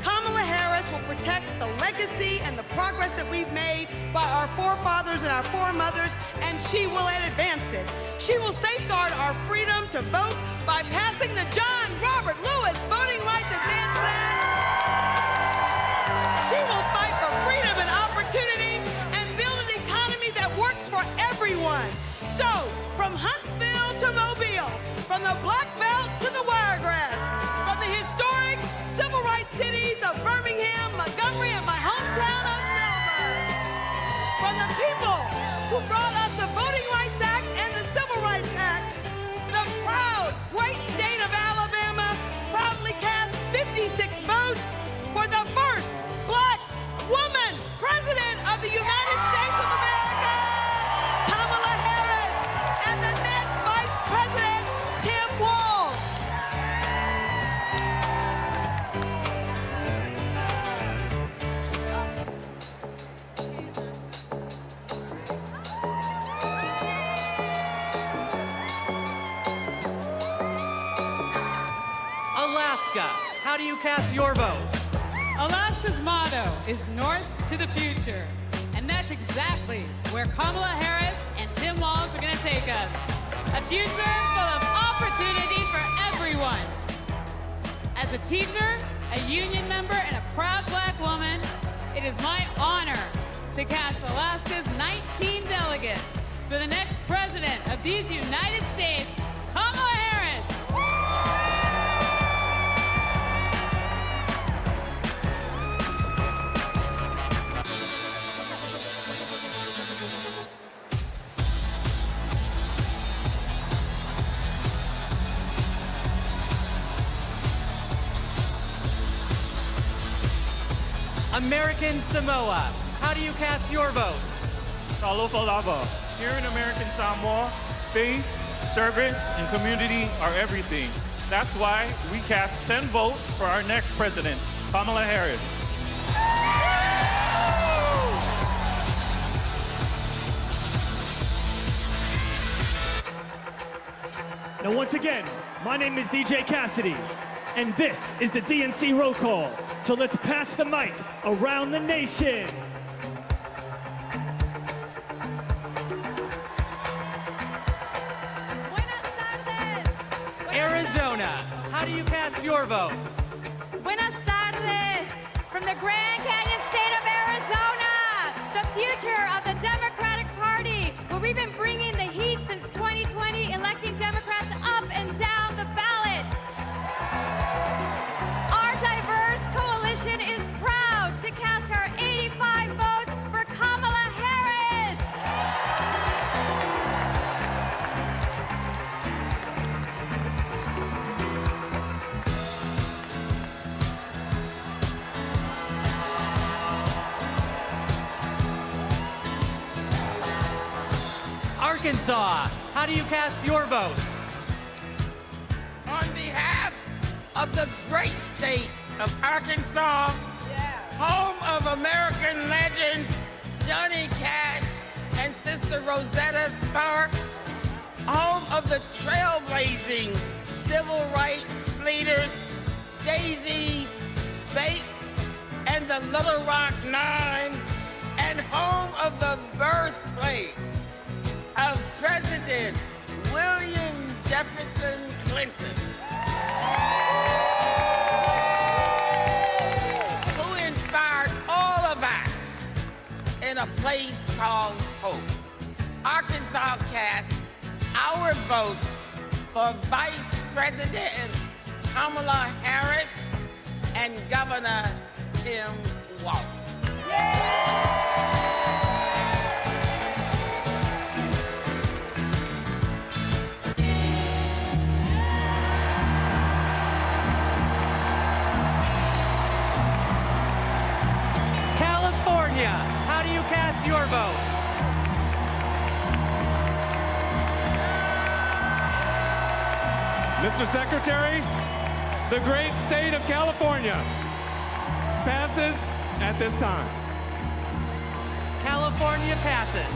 Kamala Harris will protect the legacy and the progress that we've made by our forefathers and our foremothers, and she will advance it. She will safeguard our freedom to vote by passing the John Robert Lewis Voting Rights Advancement Act. She will fight for freedom and opportunity and build an economy that works for everyone. So, from Huntsville to Mobile, from the Black Belt to the Wiregrass, from the historic civil rights cities of Birmingham, Montgomery, and my hometown of Selma, from the people who brought us the Voting Rights Act and the Civil Rights Act, the proud great state of Alabama proudly cast 56 votes for the first Black woman President of the United States of America, Kamala Harris, and the next Vice President, Tim Walz. Alaska, how do you cast your votes? Alaska's motto is North to the Future, and that's exactly where Kamala Harris and Tim Walz are going to take us. A future full of opportunity for everyone. As a teacher, a union member, and a proud black woman, it is my honor to cast Alaska's 19 delegates for the next president of these United States, Kamala Harris. American Samoa, how do you cast your vote? Talofa lava. Here in American Samoa, faith, service, and community are everything. That's why we cast 10 votes for our next president, Kamala Harris. Now, once again, my name is DJ Cassidy, and this is the DNC roll call. So let's pass the mic around the nation. Arizona, how do you cast your vote? Buenas tardes from the Grand Canyon state of Arizona, the future of the Democratic Party, where we've been bringing the heat since 2020, electing Democrats up and down the ballot. Our diverse coalition is proud to cast our 85 votes for Kamala Harris. Arkansas, how do you cast your vote? On behalf of the great state of Arkansas, home of American legends Johnny Cash and Sister Rosetta Tharpe, home of the trailblazing civil rights leaders Daisy Bates and the Little Rock Nine, and home of the birthplace of President William Jefferson Clinton, who inspired all of us in a place called hope. Arkansas casts our votes for Vice President Kamala Harris and Governor Tim Walz. California, how do you cast your vote? Mr. Secretary, the great state of California passes at this time. California passes.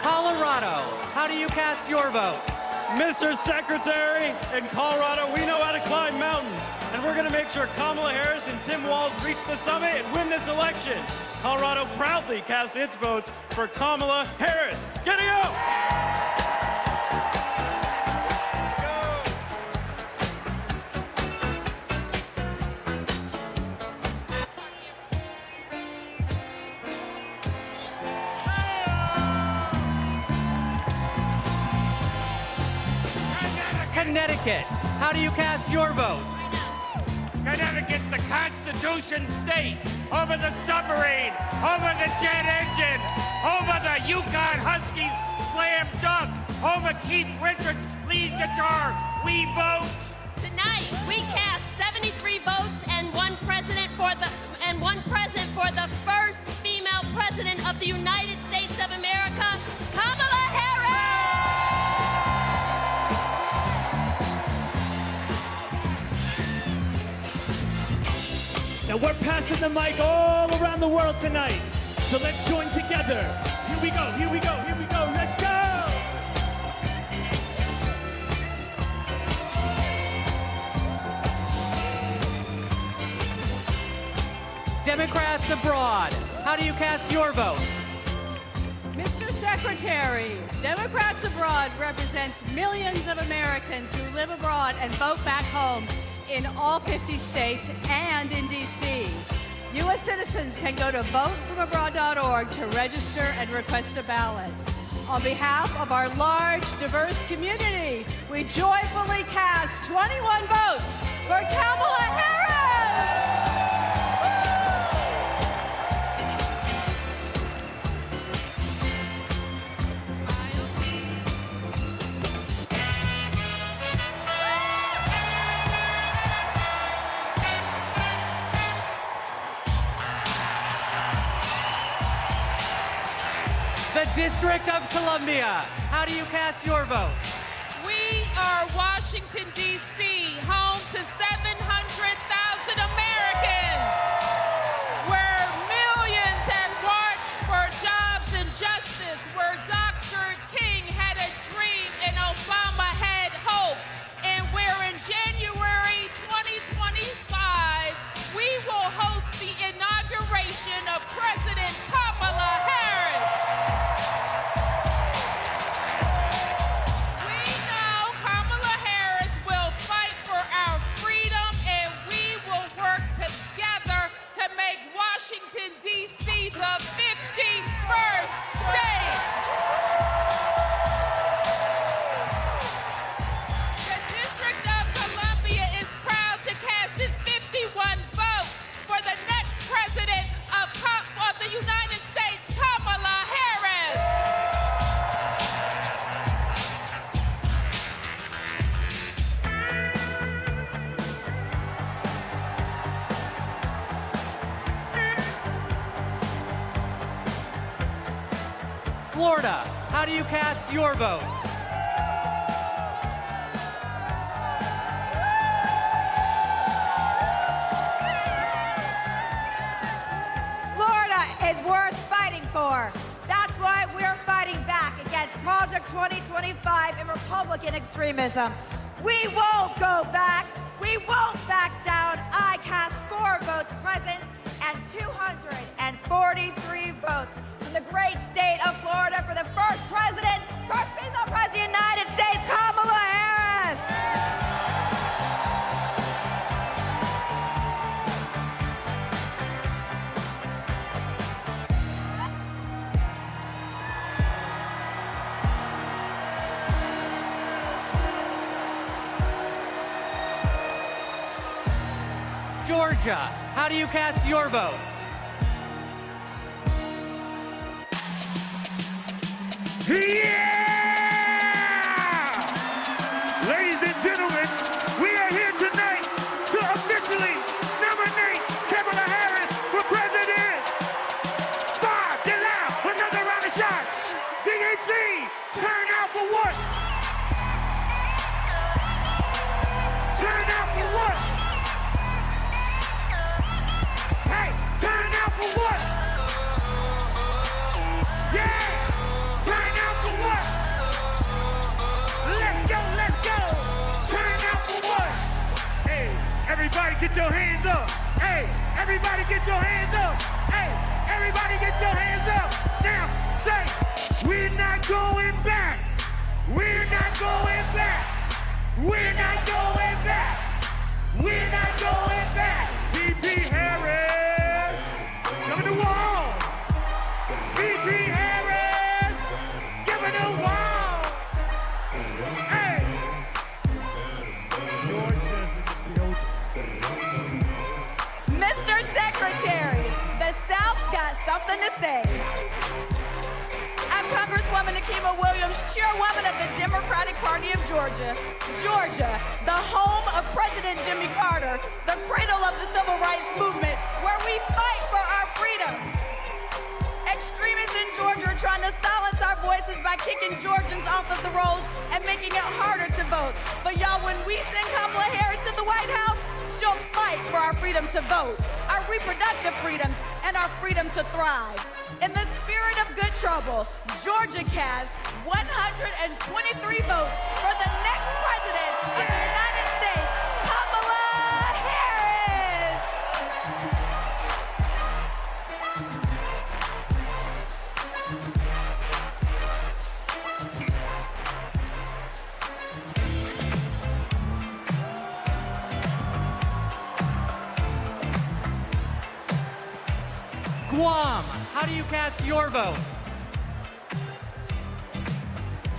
Colorado, how do you cast your vote? Mr. Secretary, in Colorado, we know how to climb mountains, and we're going to make sure Kamala Harris and Tim Walz reach the summit and win this election. Colorado proudly casts its votes for Kamala Harris. Giddy up! Connecticut, how do you cast your vote? Connecticut, the Constitution state, over the submarine, over the jet engine, over the Yukon Huskies slam dunk, over Keith Richards lead guitar. We vote. Tonight, we cast 73 votes and one president for the first female president of the United States of America, Kamala Harris. Now we're passing the mic all around the world tonight. So let's join together. Here we go, here we go, here we go. Let's go! Democrats abroad, how how do you cast your vote? Mr. Secretary, Democrats Abroad represents millions of Americans who live abroad and vote back home in all 50 states and in D.C. U.S. citizens can go to votefromabroad.org to register and request a ballot. On behalf of our large, diverse community, we joyfully cast 21 votes for Kamala Harris! The District of Columbia, how do you cast your vote? We are Washington, D.C., home to 700,000 Americans, where millions have marched for jobs and justice, where Dr. King had a dream and Obama had hope, and where in January 2025, we will host the inauguration of President Kamala Harris. Washington, D.C., the 51st state. The District of Columbia is proud to cast its 51 votes for the next president of the United States, Kamala Harris. Florida, how do you cast your vote? Florida is worth fighting for. That's why we're fighting back against Project 2025 and Republican extremism. We won't go back. We won't back down. I cast 4 votes present and 243 votes from the great state of Florida for the first president, first female president of the United States, Kamala Harris. Georgia, how do you cast your vote? Yeah! Ladies and gentlemen, we are here tonight to officially nominate Kamala Harris for president. Five, get loud, another round of shots. DNC, turn out for what? Turn out for what? Hey, turn out for what? Yeah! Turn out for what? Let's go, let's go! Turn out for what? Hey, everybody get your hands up! Hey, everybody get your hands up! Hey, everybody get your hands up! Now, say, we're not going back! We're not going back! We're not going back! We're not going back! VP Harris! Coming to wall! VP Harris! Giving the wall! Hey! Mr. Secretary, the South's got something to say. I'm Congresswoman Nikema Williams, chairwoman of the Democratic Party of Georgia. Georgia, the home of President Jimmy Carter, the cradle of the civil rights movement, where we fight for our freedom. Extremists in Georgia are trying to silence our voices by kicking Georgians off of the rolls and making it harder to vote. But y'all, when we send Kamala Harris to the White House, she'll fight for our freedom to vote, our reproductive freedoms, and our freedom to thrive. In the spirit of good trouble, Georgia cast 123 votes for the next president of the United States, Kamala Harris. Guam, how do you cast your vote?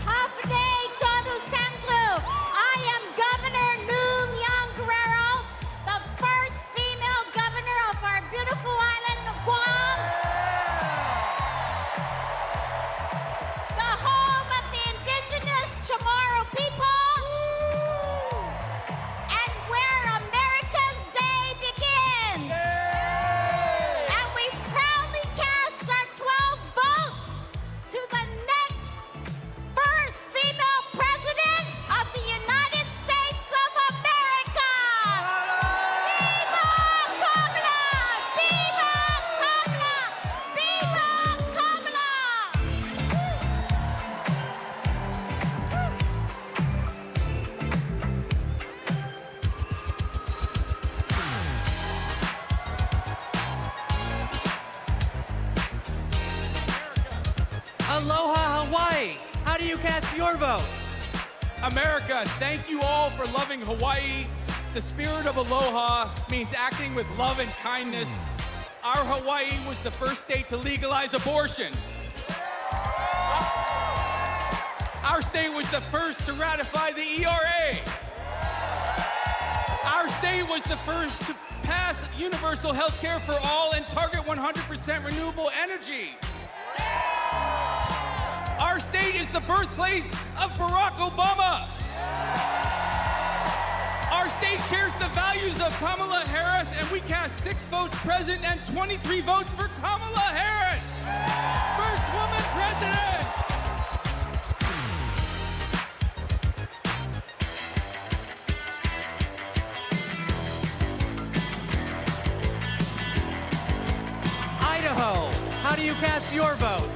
Hafide Todo Santo. I am Governor Noom Young Guerrero, the first female governor of our beautiful island of Guam. The home of the indigenous Chamorro people. And where America's Day begins. And we proudly cast our 12 votes to the next first female president of the United States of America. Viva Kamala! Viva Kamala! Viva Kamala! Aloha Hawaii, how do you cast your vote? America, thank you all for loving Hawaii. The spirit of aloha means acting with love and kindness. Our Hawaii was the first state to legalize abortion. Our state was the first to ratify the ERA. Our state was the first to pass universal health care for all and target 100% renewable energy. Our state is the birthplace of Barack Obama. Our state shares the values of Kamala Harris, and we cast 6 votes present and 23 votes for Kamala Harris. First woman president. Idaho, how do you cast your vote?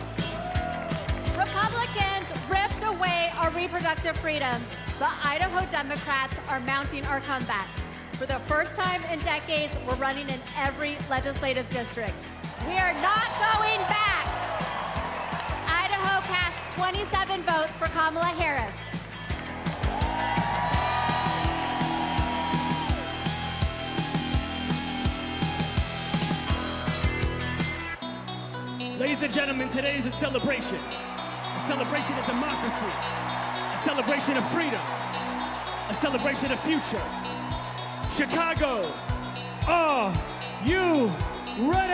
Republicans ripped away our reproductive freedoms. The Idaho Democrats are mounting our comeback. For the first time in decades, we're running in every legislative district. We are not going back. Idaho cast 27 votes for Kamala Harris. Ladies and gentlemen, today is a celebration of democracy, a celebration of freedom, a celebration of future. Chicago, are you ready?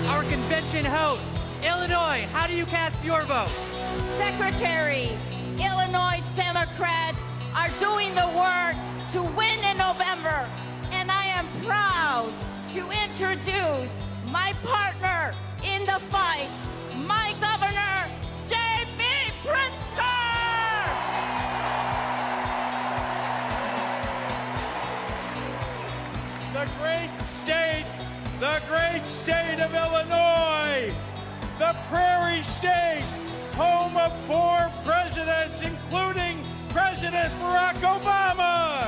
Our convention host, Illinois, how do you cast your vote? Secretary, Illinois Democrats are doing the work to win in November, and I am proud to introduce my partner in the fight, my governor, J.B. Pritzker! The great state of Illinois, the prairie state, home of 4 presidents, including President Barack Obama.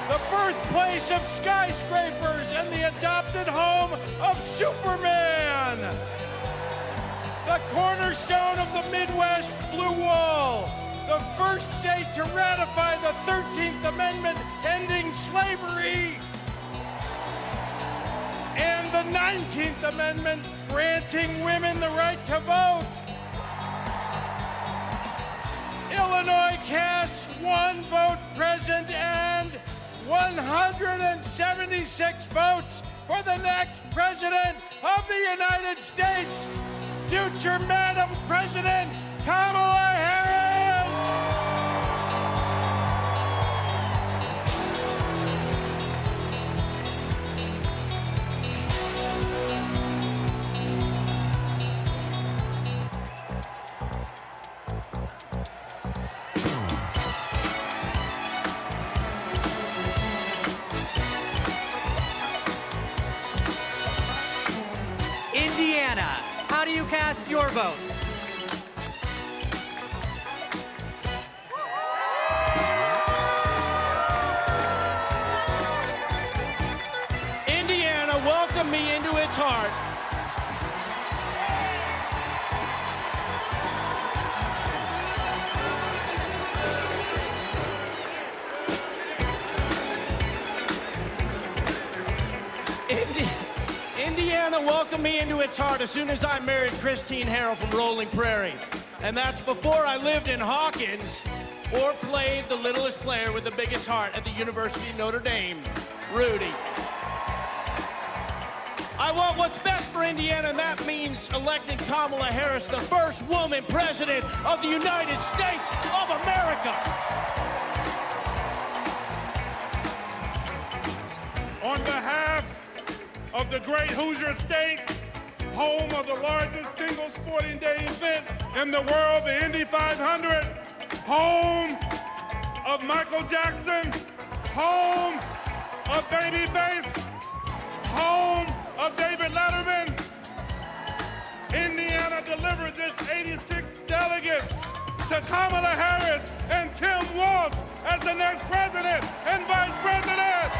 The birthplace of skyscrapers and the adopted home of Superman. The cornerstone of the Midwest Blue Wall. The first state to ratify the 13th Amendment ending slavery. And the 19th Amendment granting women the right to vote. Illinois casts 1 vote present and 176 votes for the next president of the United States, future Madam President Kamala Harris. Indiana, how do you cast your vote? Indiana welcomed me into its heart. welcomed me into its heart as soon as I married Christine Harrell from Rolling Prairie. And that's before I lived in Hawkins or played the littlest player with the biggest heart at the University of Notre Dame, Rudy. I want what's best for Indiana, and that means electing Kamala Harris, the first woman president of the United States of America. On behalf of the great Hoosier State, home of the largest single sporting day event in the world, the Indy 500, home of Michael Jackson, home of Babyface, home of David Letterman, Indiana delivered this 86 delegates to Kamala Harris and Tim Walz as the next president and vice president.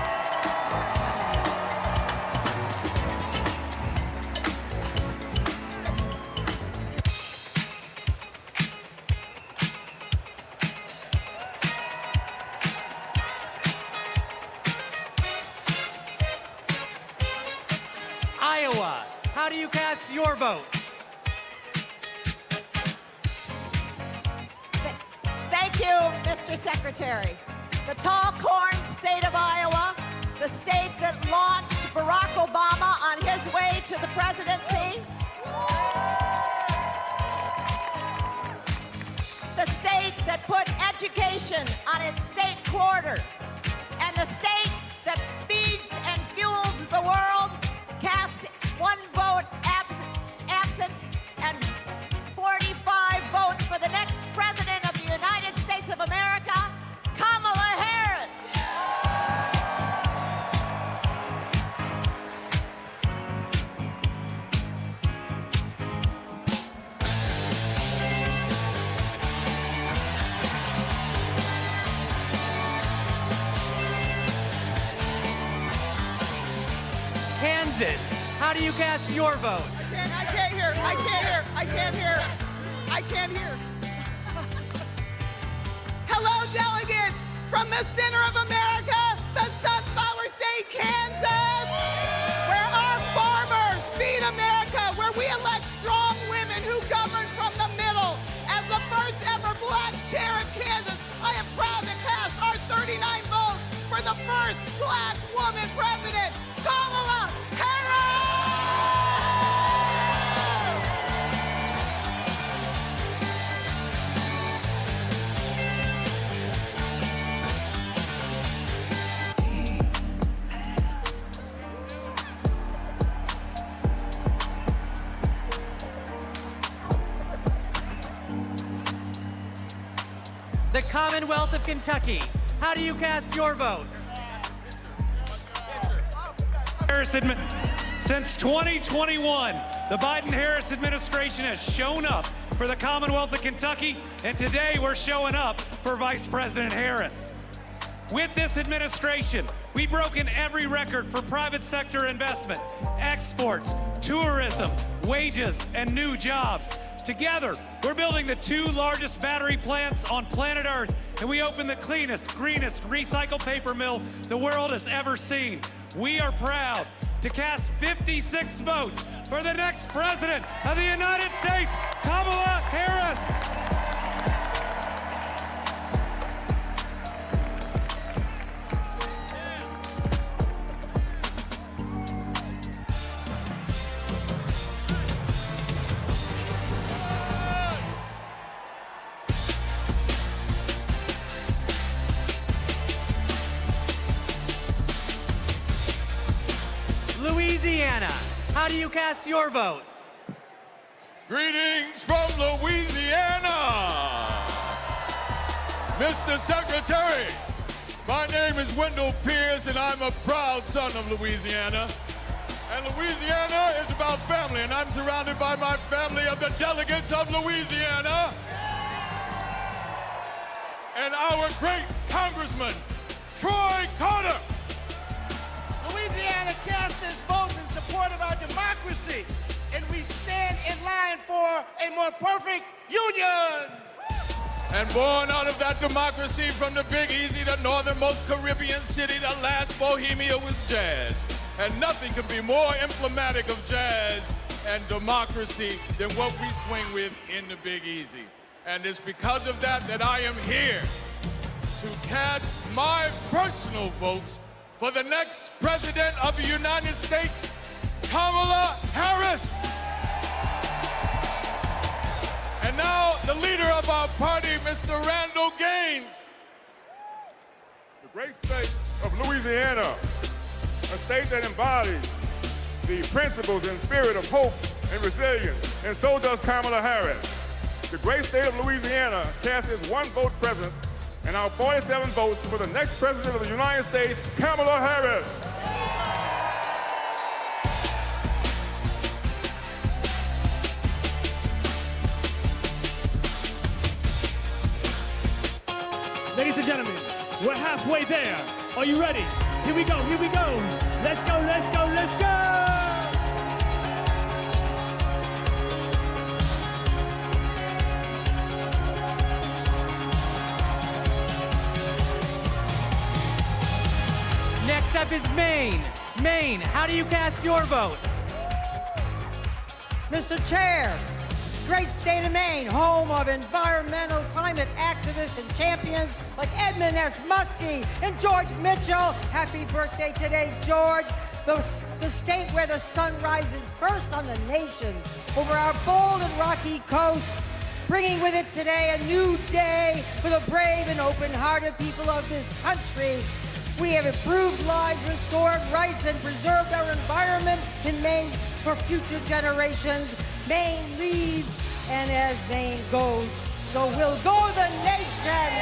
Iowa, how do you cast your vote? Thank you, Mr. Secretary. The tall corn state of Iowa, the state that launched Barack Obama on his way to the presidency, the state that put education on its state quarter, and the state that feeds and fuels the world, casts one vote absent and 45 votes for the next president of the United States of America, Kamala Harris. Kansas, how do you cast your vote? I can't hear. I can't hear. I can't hear. I can't hear. Hello, delegates from the center of America, the Sunflower State, Kansas, where our farmers feed America, where we elect strong women who govern from the middle. As the first ever black chair of Kansas, I am proud to cast our 39 votes for the first black woman president, Kamala Harris! The Commonwealth of Kentucky, how do you cast your vote? Since 2021, the Biden-Harris administration has shown up for the Commonwealth of Kentucky, and today we're showing up for Vice President Harris. With this administration, we've broken every record for private sector investment, exports, tourism, wages, and new jobs. Together, we're building the 2 largest battery plants on planet Earth, and we opened the cleanest, greenest recycled paper mill the world has ever seen. We are proud to cast 56 votes for the next president of the United States, Kamala Harris. Louisiana, how do you cast your votes? Greetings from Louisiana! Mr. Secretary, my name is Wendell Pierce, and I'm a proud son of Louisiana. And Louisiana is about family, and I'm surrounded by my family of the delegates of Louisiana. And our great Congressman, Troy Carter. Louisiana casts its votes in support of our democracy, and we stand in line for a more perfect union. And born out of that democracy from the Big Easy, the northernmost Caribbean city, the last Bohemia was jazz. And nothing can be more emblematic of jazz and democracy than what we swing with in the Big Easy. And it's because of that that I am here to cast my personal vote for the next President of the United States, Kamala Harris. And now, the leader of our party, Mr. Randall Gaines. The great state of Louisiana, a state that embodies the principles and spirit of hope and resilience, and so does Kamala Harris. The great state of Louisiana cast its one vote present, and our 47 votes for the next President of the United States, Kamala Harris. Ladies and gentlemen, we're halfway there. Are you ready? Here we go, here we go. Let's go, let's go, let's go! Next up is Maine. Maine, how do you cast your vote? Mr. Chair, great state of Maine, home of environmental climate activists and champions like Edmund S. Muskie and George Mitchell. Happy birthday today, George. The state where the sun rises first on the nation over our bold and rocky coast, bringing with it today a new day for the brave and open-hearted people of this country. We have improved lives, restored rights, and preserved our environment in Maine for future generations. Maine leads, and as Maine goes, so will go the nation.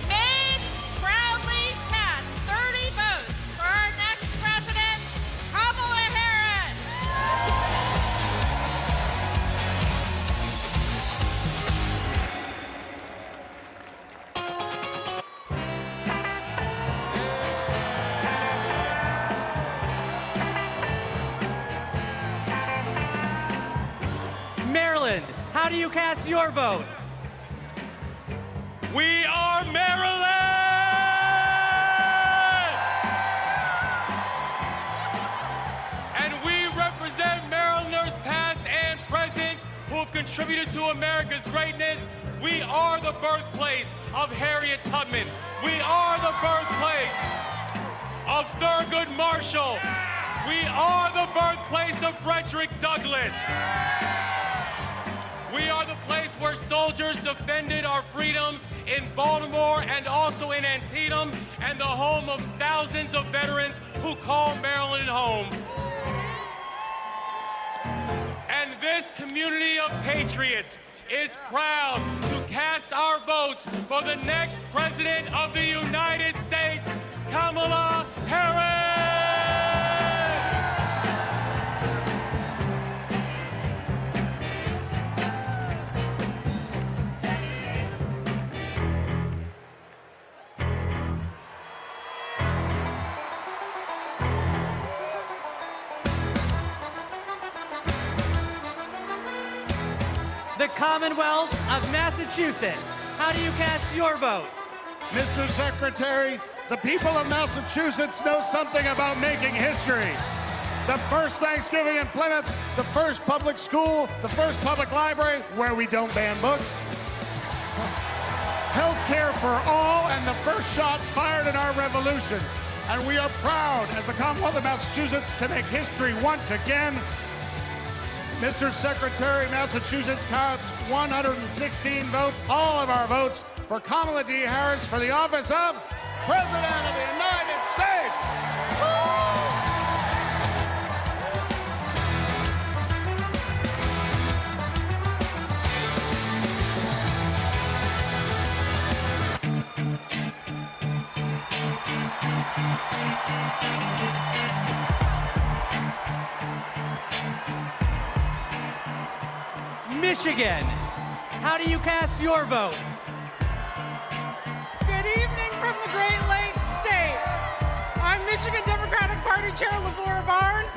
Maine proudly cast 30 votes for our next president, Kamala Harris. Maryland, how do you cast your vote? We are Maryland! And we represent Marylanders past and present who have contributed to America's greatness. We are the birthplace of Harriet Tubman. We are the birthplace of Thurgood Marshall. We are the birthplace of Frederick Douglass. We are the place where soldiers defended our freedoms in Baltimore and also in Antietam, and the home of thousands of veterans who call Maryland home. And this community of patriots is proud to cast our votes for the next President of the United States, Kamala Harris! The Commonwealth of Massachusetts, how do you cast your vote? Mr. Secretary, the people of Massachusetts know something about making history. The first Thanksgiving in Plymouth, the first public school, the first public library where we don't ban books. Health care for all, and the first shots fired in our revolution. And we are proud, as the Commonwealth of Massachusetts, to make history once again. Mr. Secretary, Massachusetts counts 116 votes, all of our votes, for Kamala D. Harris for the office of President of the United States. Michigan, how do you cast your votes? Good evening from the Great Lakes State. I'm Michigan Democratic Party Chair Lavora Barnes.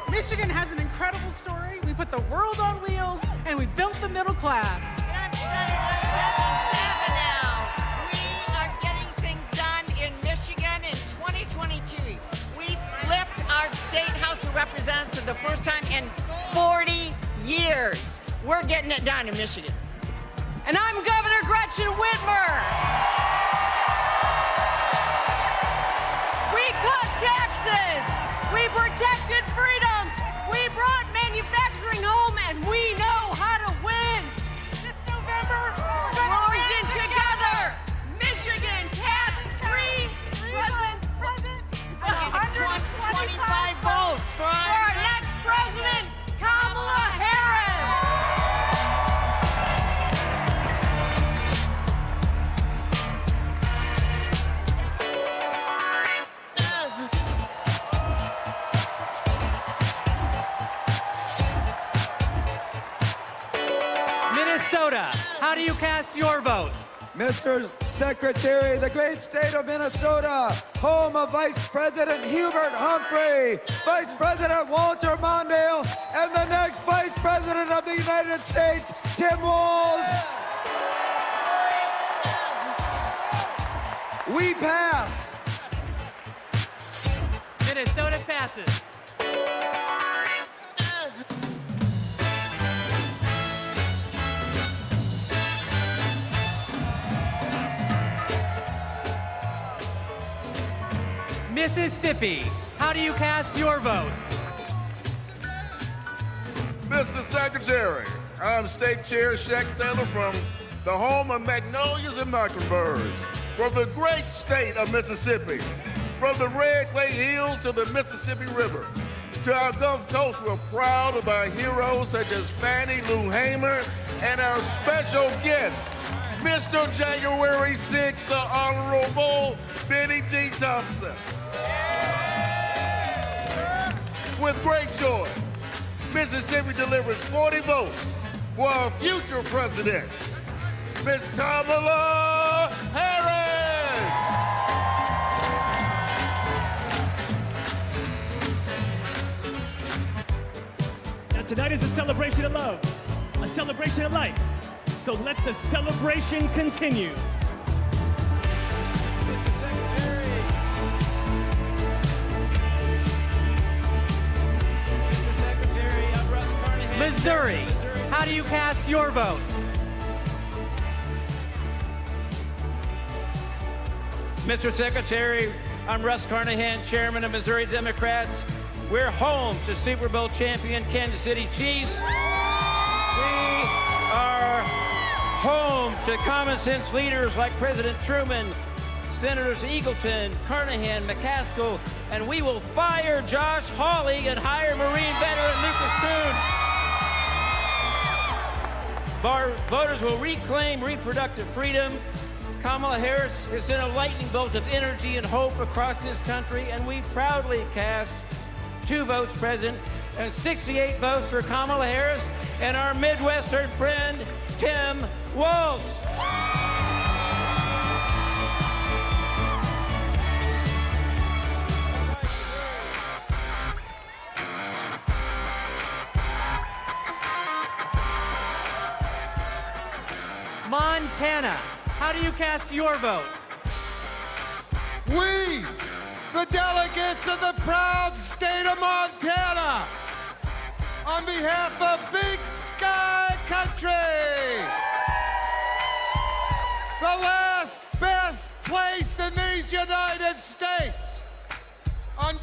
Michigan has an incredible story. We put the world on wheels and we built the middle class. And I'm Senator Debbie Stabenow. We representatives for the first time in 40 years. We're getting it done in Michigan. And I'm Governor Gretchen Whitmer. We cut taxes. We protected freedoms. We brought manufacturing home, and we know how to win. This November, Origin together. Michigan cast 125 votes for our next president, Kamala Harris. Minnesota, how do you cast your votes? Mr. Secretary, the great state of Minnesota, home of Vice President Hubert Humphrey, Vice President Walter Mondale, and the next Vice President of the United States, Tim Walz. We pass. Minnesota passes. Mississippi, how do you cast your votes? Mr. Secretary, I'm State Chair Shaq Taylor from the home of magnolias and mockingbirds, from the great state of Mississippi, from the Red Clay Hills to the Mississippi River. To our Gulf Coast, we're proud of our heroes such as Fannie Lou Hamer and our special guest, Mr. January 6th, the Honorable Benny G. Thompson. With great joy, Mississippi delivers 40 votes for our future president, Ms. Kamala Harris. Now tonight is a celebration of love, a celebration of life. So let the celebration continue. Missouri, how do you cast your vote? Mr. Secretary, I'm Russ Carnahan, Chairman of Missouri Democrats. We're home to Super Bowl champion Kansas City Chiefs. We are home to common sense leaders like President Truman, Senators Eagleton, Carnahan, McCaskill, and we will fire Josh Hawley and hire Marine veteran Lucas Coons. Our voters will reclaim reproductive freedom. Kamala Harris has sent a lightning bolt of energy and hope across this country, and we proudly cast 2 votes present and 68 votes for Kamala Harris and our Midwestern friend, Tim Walz. Montana, how do you cast your vote? We, the delegates of the proud state of Montana, on behalf of Big Sky Country, the last best place in these United States, I'm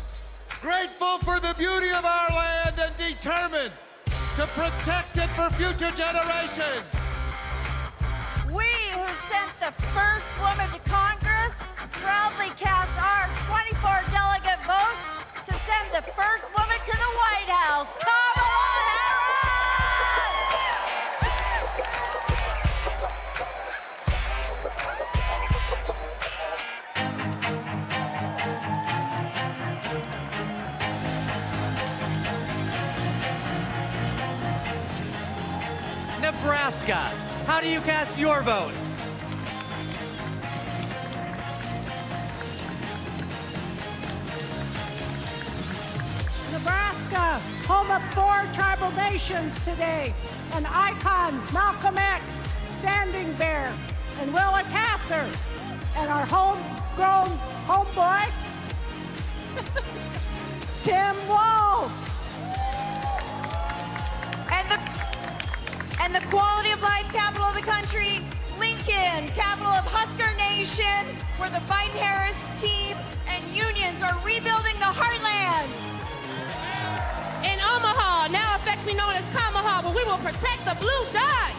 grateful for the beauty of our land and determined to protect it for future generations. We who sent the first woman to Congress proudly cast our 24 delegate votes to send the first woman to the White House, Kamala Harris. Nebraska, how do you cast your vote? Nebraska, home of 4 tribal nations today, and icons Malcolm X, Standing Bear, and Willa Cather, and our homegrown homeboy, Tim Walz. And the quality of life capital of the country, Lincoln, capital of Husker Nation, where the Biden-Harris team and unions are rebuilding the heartland. In Omaha, now affectionately known as Kamaha, where we will protect the blue dot.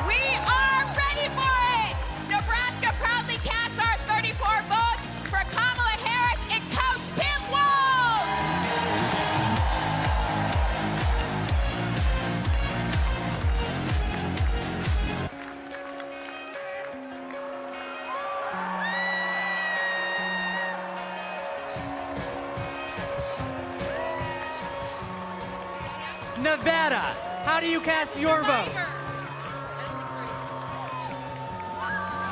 We are ready for it. Nebraska proudly casts our 34 votes for Kamala Harris and Coach Tim Walz. Nevada, how do you cast your vote?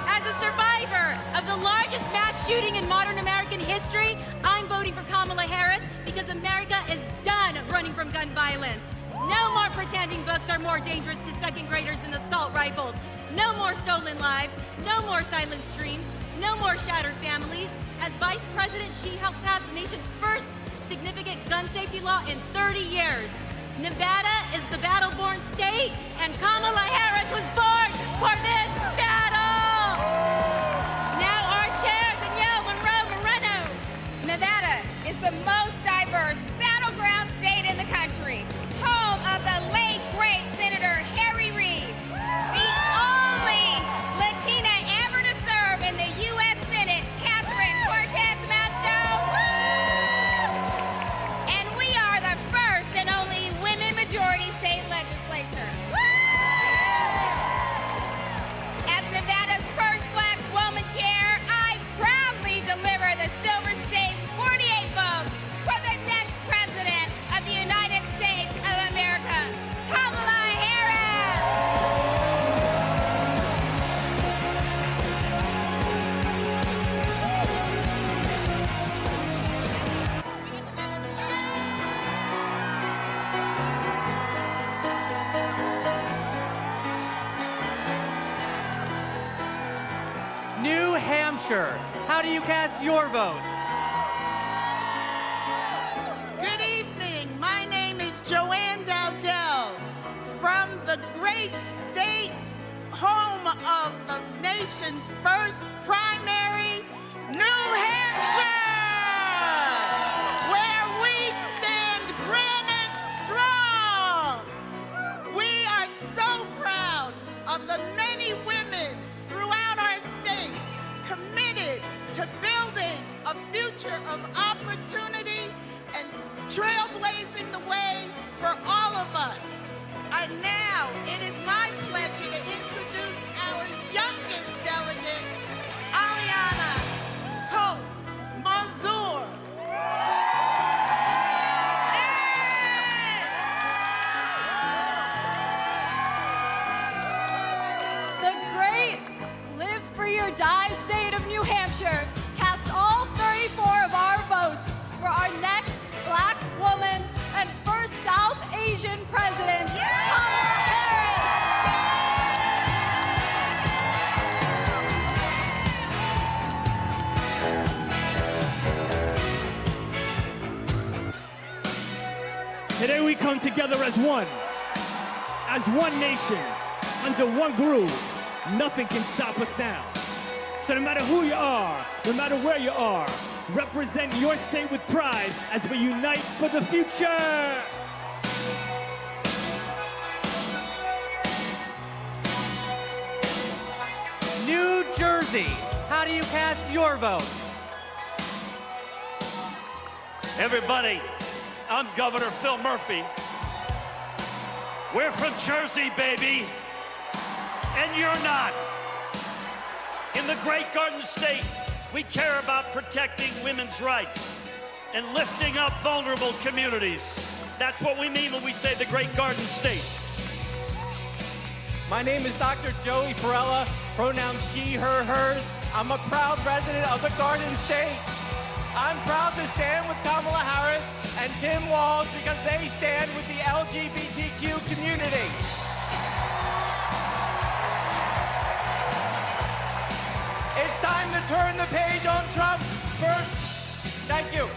As a survivor of the largest mass shooting in modern American history, I'm voting for Kamala Harris because America is done running from gun violence. No more pretending books are more dangerous to second graders than assault rifles. No more stolen lives. No more silent streams. No more shattered families. As Vice President, she helped pass the nation's first significant gun safety law in 30 years. Nevada is the battle-born state, and Kamala Harris was born for this battle! Now our chair, Danielle Monroe-Moreno. Nevada is the most diverse battleground state in the country, home of the late, great Senator Harry Reid, the only Latina ever to serve in the U.S. Senate, Catherine Cortez Masto, and we are the first and only women-majority state legislature. As Nevada's first black woman chair, I proudly deliver the Silver State's 48 votes for the next president of the United States of America, Kamala Harris. New Hampshire, how do you cast your votes? Good evening. My name is Joanne Dowdell from the great state home of the nation's first primary, New Hampshire, where we stand granite strong. We are so proud of the many women throughout our state committed to building a future of opportunity and trailblazing the way for all of us. And now it is my pleasure to introduce our youngest delegate, Aliana Hope Manzour. The great Live Free or Die state of New Hampshire casts all 34 of our votes for our next black woman and first South Asian president, Kamala Harris. Today we come together as one nation, under one groove. Nothing can stop us now. So no matter who you are, no matter where you are, represent your state with pride as we unite for the future. New Jersey, how do you cast your vote? Everybody, I'm Governor Phil Murphy. We're from Jersey, baby, and you're not. In the Great Garden State, we care about protecting women's rights and lifting up vulnerable communities. That's what we mean when we say the Great Garden State. My name is Dr. Joey Perella, pronouns she, her, hers. I'm a proud resident of the Garden State. I'm proud to stand with Kamala Harris and Tim Walz because they stand with the LGBTQ community. It's time to turn the page on Trump. Thank you.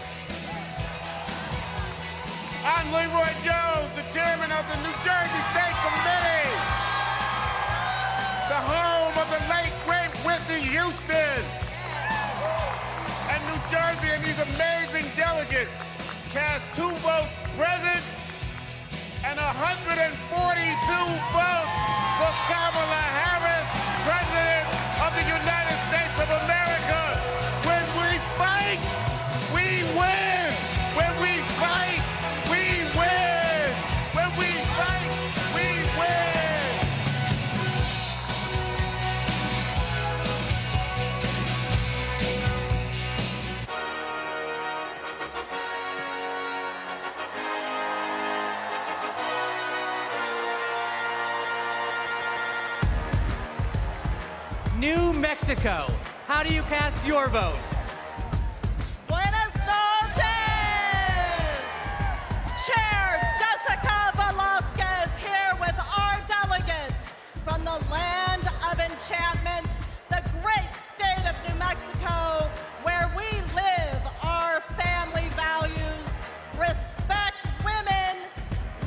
I'm Leroy Jones, the chairman of the New Jersey State Committee. and these amazing delegates cast 2 votes present and 142 votes for Kamala Harris, President of the United States of America. When we fight, we win. When we fight, we win. When we fight, we win. New Mexico, how do you cast your vote? Buenas noches! Chair Jessica Velasquez here with our delegates from the land of enchantment, the great state of New Mexico, where we live our family values, respect women,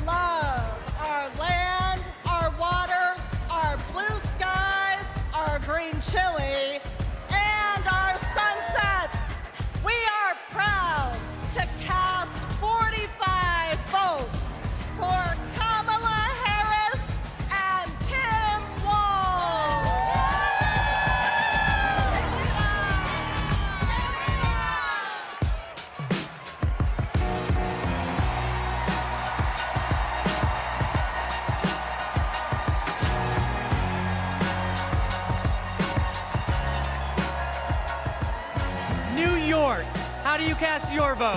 love our land, our water, our blue skies, our green chili, and our sunsets. We are proud to cast 45 votes for Kamala Harris and Tim Walz. New York, how do you cast your vote?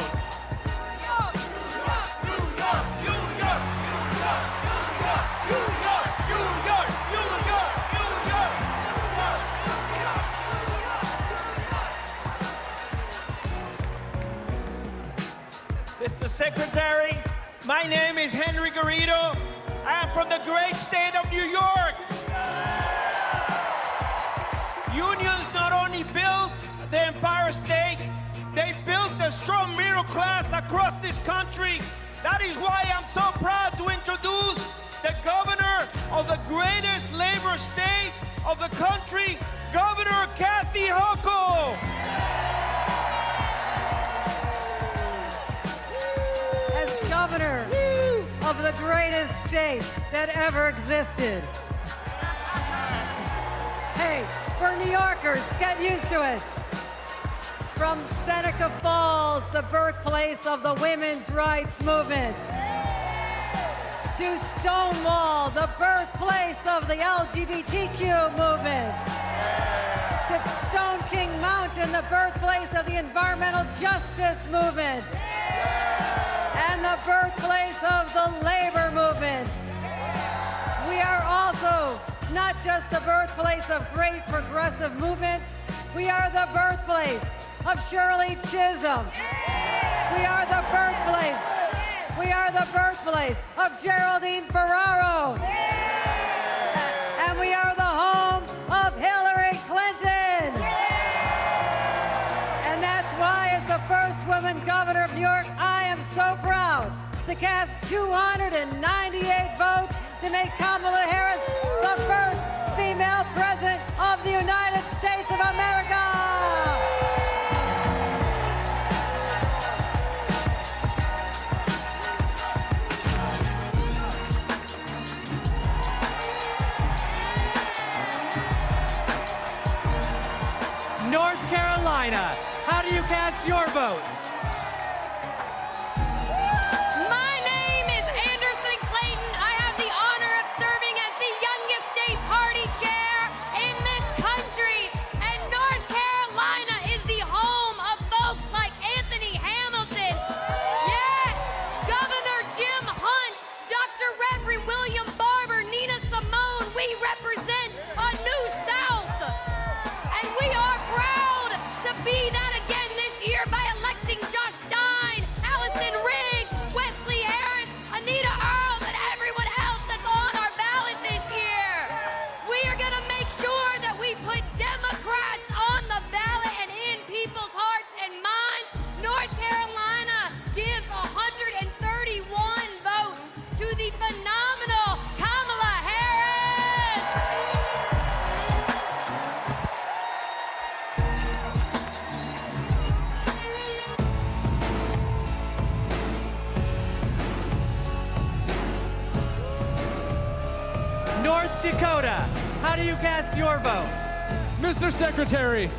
Mr. Secretary, my name is Henry Garrido. I am from the great state of New York. Unions not only built the Empire State, they built a strong middle class across this country. That is why I'm so proud to introduce the governor of the greatest labor state of the country, Governor Kathy Hochul. As governor of the greatest state that ever existed. Hey, for New Yorkers, get used to it. From Seneca Falls, the birthplace of the women's rights movement, to Stonewall, the birthplace of the LGBTQ movement, to Stone King Mountain, the birthplace of the environmental justice movement, and the birthplace of the labor movement. We are also not just the birthplace of great progressive movements, we are the birthplace of Shirley Chisholm. We are the birthplace of Geraldine Ferraro. And we are the home of Hillary Clinton. And that's why, as the first woman governor of New York, I am so proud to cast 298 votes to make Kamala Harris the first female president of the United States of America. North Carolina, how do you cast your votes? My name is Anderson Clayton. I have the honor of serving as the youngest state party chair in this country. And North Carolina is the home of folks like Anthony Hamilton. Yeah, Governor Jim Hunt, Dr. Reverend William Barber, Nina Simone. We represent a new South. And we are proud to be that again this year by electing North Dakota, how do you cast your vote? Mr. Secretary,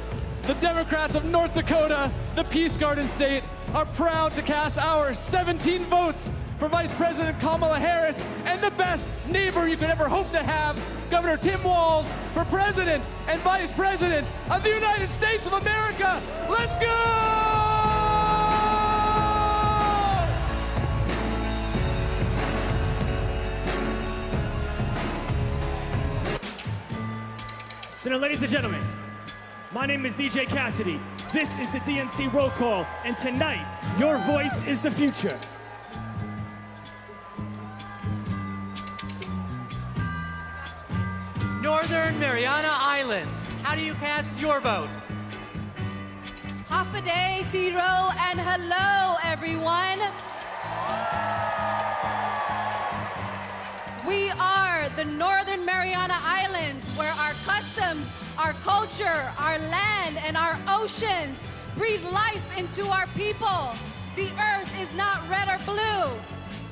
the Democrats of North Dakota, the Peace Garden State, are proud to cast our 17 votes for Vice President Kamala Harris and the best neighbor you could ever hope to have, Governor Tim Walz, for President and Vice President of the United States of America. Let's go! So now, ladies and gentlemen, my name is DJ Cassidy. This is the DNC Roll Call, and tonight, your voice is the future. Northern Mariana Islands, how do you cast your votes? Hafaday, Tiro, and hello, everyone. We are the Northern Mariana Islands, where our customs, our culture, our land, and our oceans breathe life into our people. The earth is not red or blue.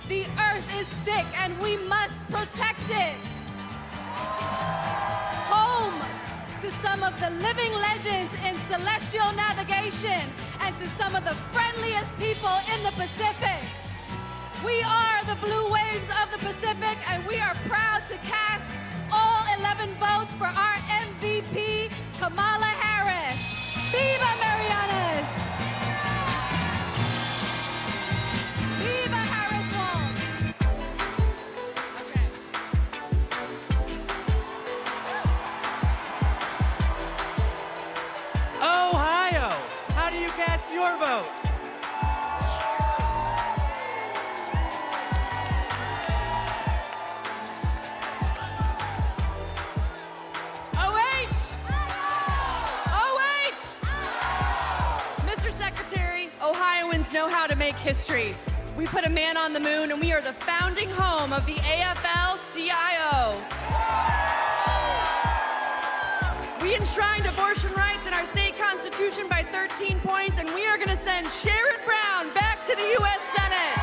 The earth is sick, and we must protect it. Home to some of the living legends in celestial navigation and to some of the friendliest people in the Pacific. We are the blue waves of the Pacific, and we are proud to cast all 11 votes for our MVP, Kamala Harris. Viva Marianas! Viva Harris Walz! Ohio, how do you cast your vote? Ohioans know how to make history. We put a man on the moon, and we are the founding home of the AFL-CIO. We enshrined abortion rights in our state constitution by 13 points, and we are going to send Sherrod Brown back to the U.S. Senate.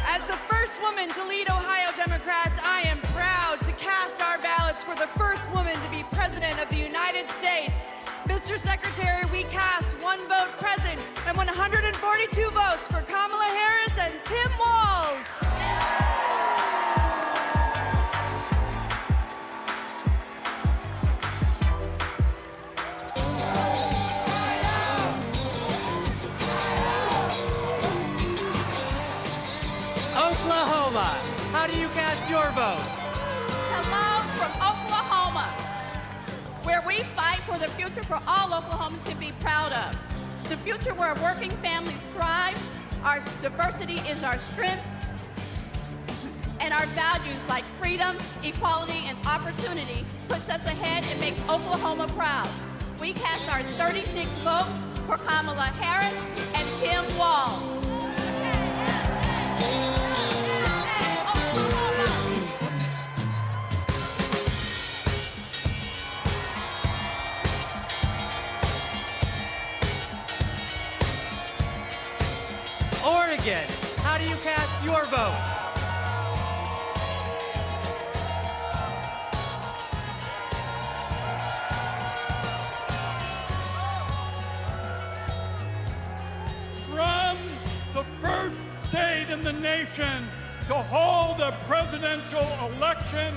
As the first woman to lead Ohio Democrats, I am proud to cast our ballots for the first woman to be president of the United States. Mr. Secretary, we cast 1 vote present and 142 votes for Kamala Harris and Tim Walz. Oklahoma, how do you cast your vote? Hello from Oklahoma, where we fight for the future for all Oklahomans can be proud of. The future where working families thrive, our diversity is our strength, and our values like freedom, equality, and opportunity puts us ahead and makes Oklahoma proud. We cast our 36 votes for Kamala Harris and Tim Walz. Oregon, how do you cast your vote? From the first state in the nation to hold a presidential election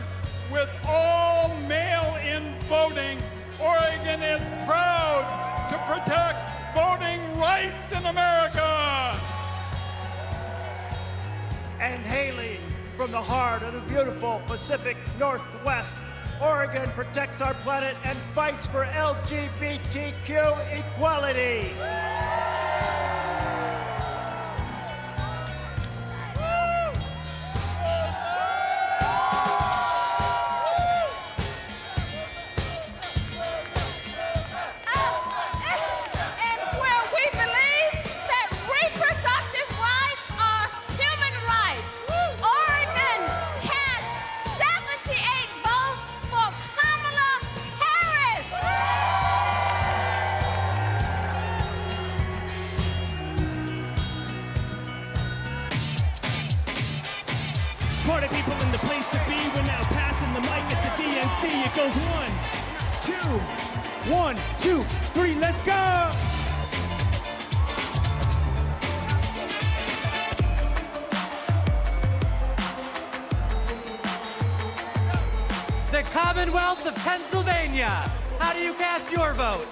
with all mail-in voting, Oregon is proud to protect voting rights in America. And hailing from the heart of the beautiful Pacific Northwest, Oregon protects our planet and fights for LGBTQ equality. Party people in the place to be. We're now passing the mic at the DNC. It goes 1, 2, 3, let's go! The Commonwealth of Pennsylvania. How do you cast your vote?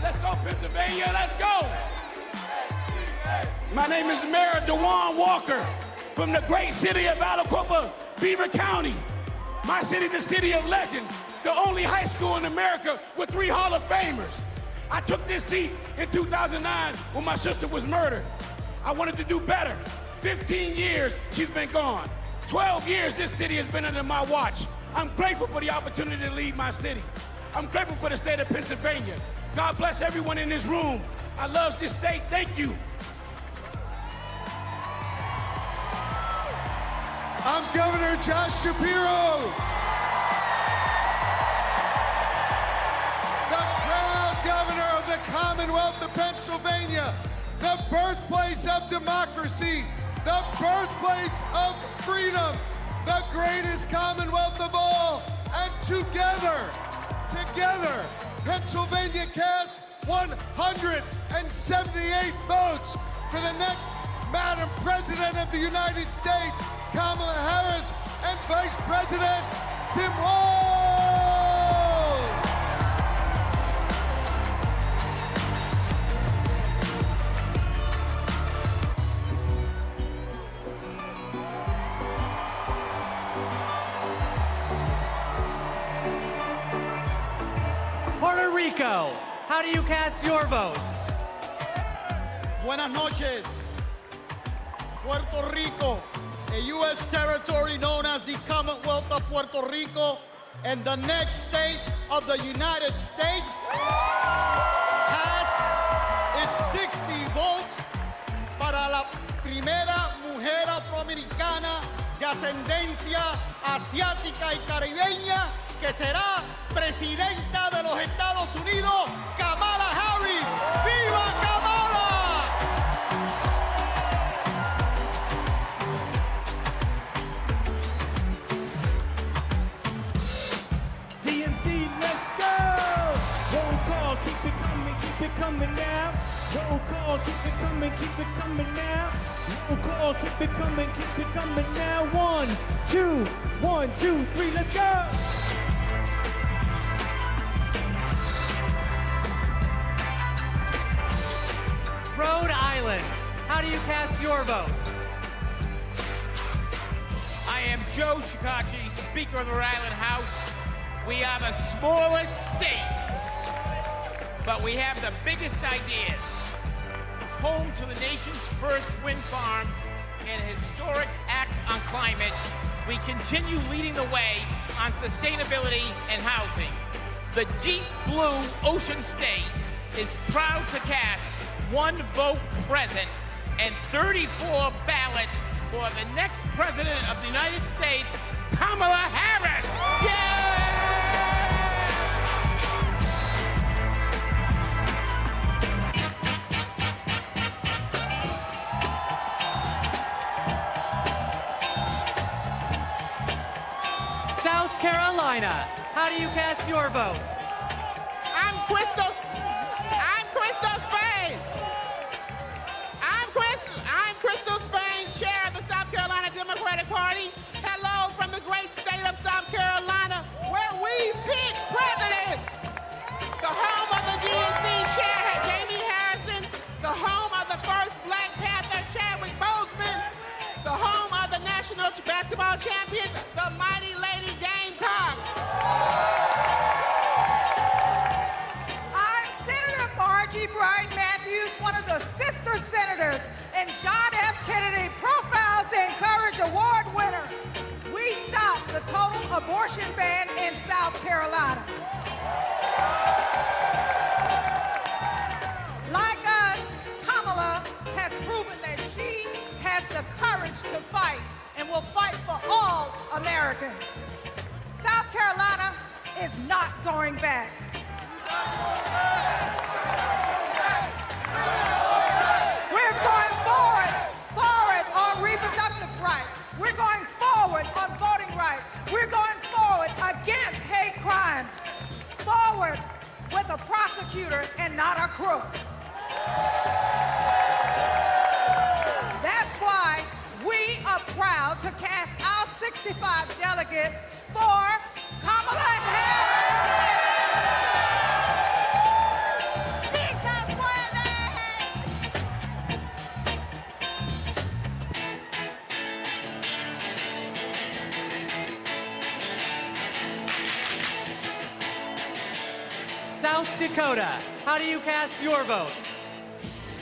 Let's go, Pennsylvania, let's go! My name is Mayor DeJuan Walker from the great city of Aliquippa, Beaver County. My city is a city of legends, the only high school in America with 3 Hall of Famers. I took this seat in 2009 when my sister was murdered. I wanted to do better. 15 years she's been gone. 12 years this city has been under my watch. I'm grateful for the opportunity to lead my city. I'm grateful for the state of Pennsylvania. God bless everyone in this room. I love this state, thank you. I'm Governor Josh Shapiro. The proud governor of the Commonwealth of Pennsylvania, the birthplace of democracy, the birthplace of freedom, the greatest Commonwealth of all. And together, Pennsylvania cast 178 votes for the next Madam President of the United States, Kamala Harris, and Vice President Tim Walz. Puerto Rico. How do you cast your vote? Buenas noches. Puerto Rico, a U.S. territory known as the Commonwealth of Puerto Rico and the next state of the United States, has its 60 votes para la primera mujer afroamericana de ascendencia asiática y caribeña que será presidenta de los Estados Unidos, Kamala Harris. ¡Viva Kamala! DNC, let's go! Roll call, keep it coming now. Roll call, keep it coming now. Roll call, keep it coming now. 1, 2, 1, 2, 3, let's go! Rhode Island. How do you cast your vote? I am Joe Shikachi, Speaker of the Rhode Island House. We are the smallest state, but we have the biggest ideas. Home to the nation's first wind farm and a historic act on climate, we continue leading the way on sustainability and housing. The deep blue ocean state is proud to cast 1 vote present and 34 ballots for the next president of the United States, Kamala Harris. South Carolina. How do you cast your vote? I'm Crystal Spain. I'm Crystal Spain, chair of the South Carolina Democratic Party. Hello from the great state of South Carolina, where we pick presidents. The home of the DNC chair, Jamie Harrison. The home of the first Black Panther, Chadwick Boseman. The home of the national basketball champions, the mighty Lady Gamecocks. I'm Senator Margie Bryant Matthews, one of the sister senators, and John F. Kennedy Profiles in Courage Award winner. We stopped the total abortion ban in South Carolina. Like us, Kamala has proven that she has the courage to fight and will fight for all Americans. South Carolina is not going back. We're going forward on reproductive rights. We're going forward prosecutor and not a crook. That's why we are proud to cast our 65 delegates for Kamala Harris. ¡Sí se puede! South Dakota, how do you cast your votes?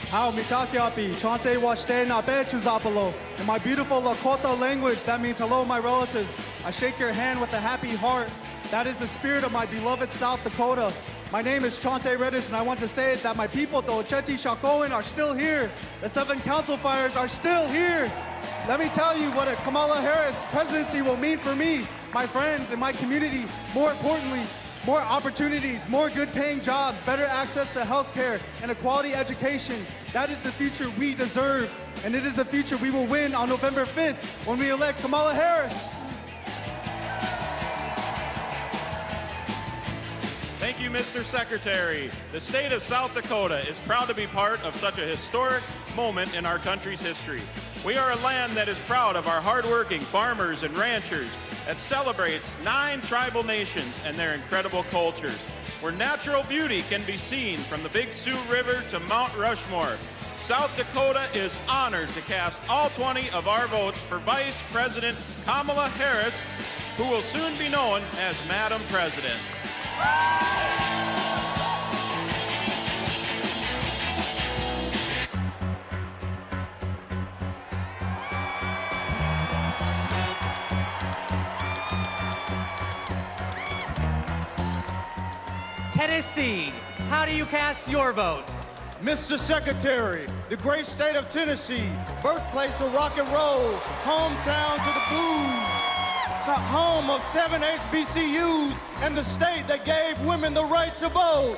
How mitakiapi, chante washte na bechuzapalo. In my beautiful Lakota language, that means hello, my relatives. I shake your hand with a happy heart. That is the spirit of my beloved South Dakota. My name is Chante Redis, and I want to say that my people, the Ocheti Shakoan, are still here. The 7 council fires are still here. Let me tell you what a Kamala Harris presidency will mean for me, my friends, and my community. More importantly, more opportunities, more good-paying jobs, better access to health care, and a quality education. That is the future we deserve, and it is the future we will win on November 5th when we elect Kamala Harris. Thank you, Mr. Secretary. The state of South Dakota is proud to be part of such a historic moment in our country's history. We are a land that is proud of our hardworking farmers and ranchers, that celebrates 9 tribal nations and their incredible cultures, where natural beauty can be seen from the Big Sioux River to Mount Rushmore. South Dakota is honored to cast all 20 of our votes for Vice President Kamala Harris, who will soon be known as Madam President. Tennessee, how do you cast your votes? Mr. Secretary, the great state of Tennessee, birthplace of rock and roll, hometown to the blues, home of 7 HBCUs, and the state that gave women the right to vote.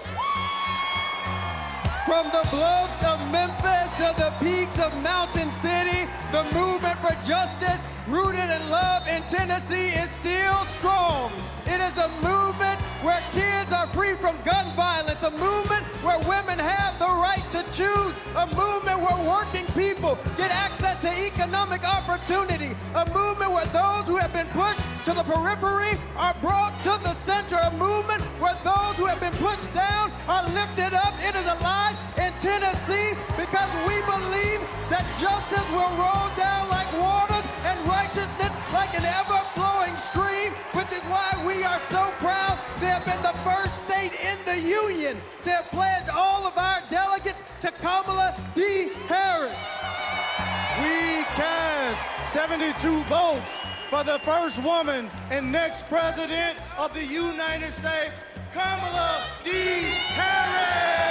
From the bluffs of Memphis to the peaks of Mountain City, the movement for justice rooted in love in Tennessee is still strong. It is a movement where kids are free from gun violence, a movement where women have the right to choose, a movement where working people get access to economic opportunity, a movement where those who have been pushed to the periphery are brought to the center, a movement where those who have been pushed down are lifted up. It is alive in Tennessee because we believe that justice will roll down like waters and righteousness like an ever-flowing stream, which is why we are so proud to have been the first state in the union to have pledged all of our delegates to Kamala D. Harris. We cast 72 votes for the first woman and next president of the United States, Kamala D. Harris.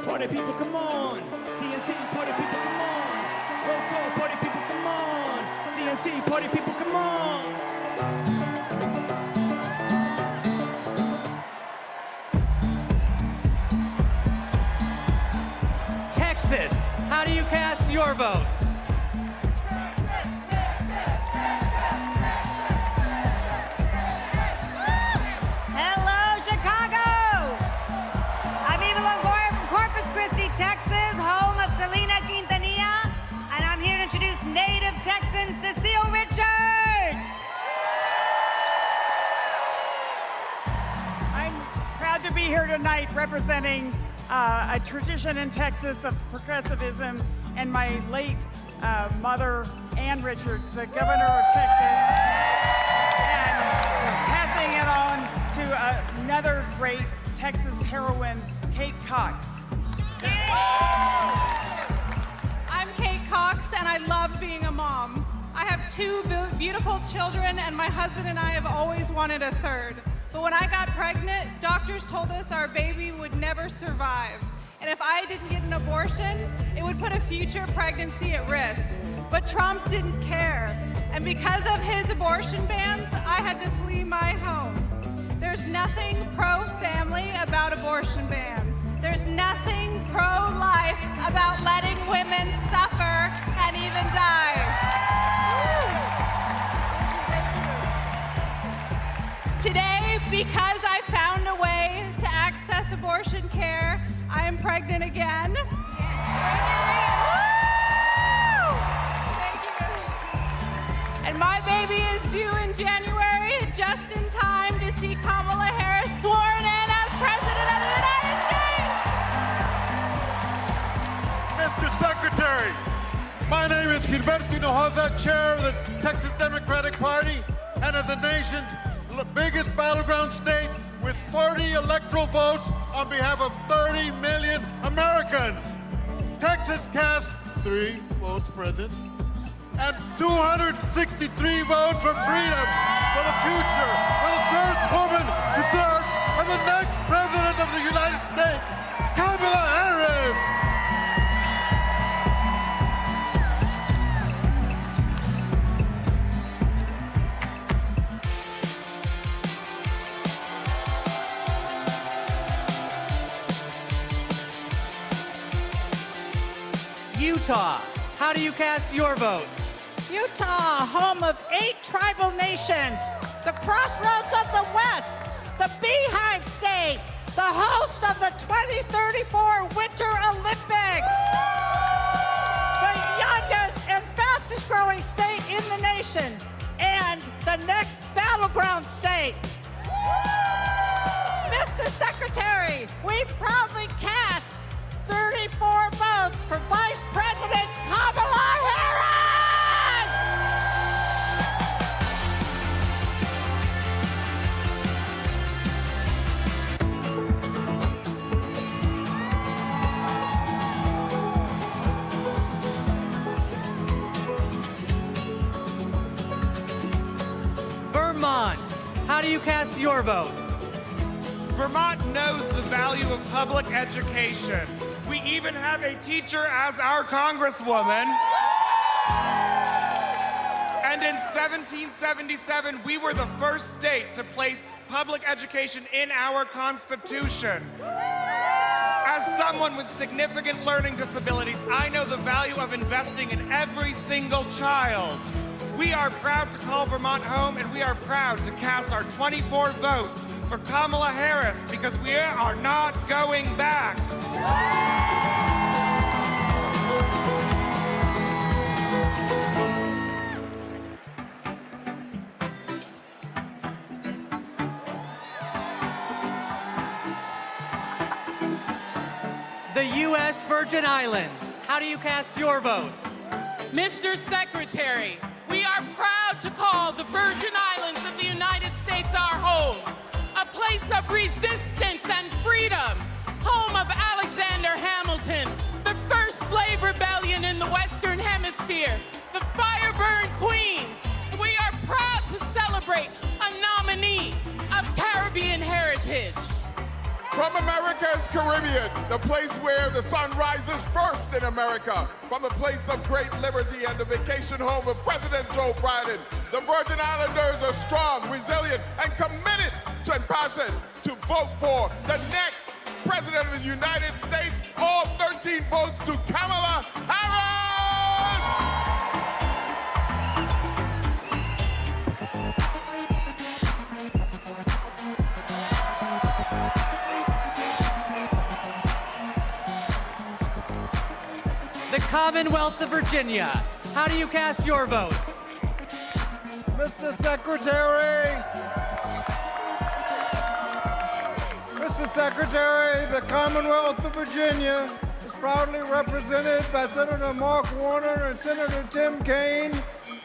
Party people, come on. TNC, party people, come on. Roll call, party people, come on. TNC, party people, come on. Texas, how do you cast your votes? Hello, Chicago! I'm Eva Longoria from Corpus Christi, Texas, home of Selena Quintanilla, and I'm here to introduce native Texan Cecile Richards. I'm proud to be here tonight representing a tradition in Texas of progressivism and my late mother, Ann Richards, the governor of Texas, and passing it on to another great Texas heroine, Kate Cox. I'm Kate Cox, and I love being a mom. I have 2 beautiful children, and my husband and I have always wanted a third. But when I got pregnant, doctors told us our baby would never survive. And if I didn't get an abortion, it would put a future pregnancy at risk. But Trump didn't care. And because of his abortion bans, I had to flee my home. There's nothing pro-family about abortion bans. There's nothing pro-life about letting women suffer and even die. Today, because I found a way to access abortion care, I am pregnant again. Woo! Thank you. And my baby is due in January, just in time to see Kamala Harris sworn in as President of the United States. Mr. Secretary, my name is Gilberto Hinojosa, chair of the Texas Democratic Party, and as the nation's biggest battleground state with 40 electoral votes on behalf of 30 million Americans. Texas cast 3 votes for president and 263 votes for freedom, for the future, for the first woman to serve as the next president of the United States, Kamala Harris. Utah, how do you cast your vote? Utah, home of 8 tribal nations, the crossroads of the West, the Beehive State, the host of the 2034 Winter Olympics, the youngest and fastest growing state in the nation, and the next battleground state. Mr. Secretary, we proudly cast 34 votes for Vice President Kamala Harris! Vermont, how do you cast your vote? Vermont knows the value of public education. We even have a teacher as our congresswoman. And in 1777, we were the first state to place public education in our Constitution. As someone with significant learning disabilities, I know the value of investing in every single child. We are proud to call Vermont home, and we are proud to cast our 24 votes for Kamala Harris because we are not going back. The U.S. Virgin Islands, how do you cast your vote? Mr. Secretary, we are proud to call the Virgin Islands of the United States our home, a place of resistance and freedom, home of Alexander Hamilton, the first slave rebellion in the Western Hemisphere, the fire-burned queens. We are proud to celebrate a nominee of Caribbean heritage. From America's Caribbean, the place where the sun rises first in America, from the place of great liberty and the vacation home of President Joe Biden, the Virgin Islanders are strong, resilient, and committed and passionate to vote for the next President of the United States. All 13 votes to Kamala Harris! The Commonwealth of Virginia, how do you cast your votes? Mr. Secretary, the Commonwealth of Virginia is proudly represented by Senator Mark Warner and Senator Tim Kaine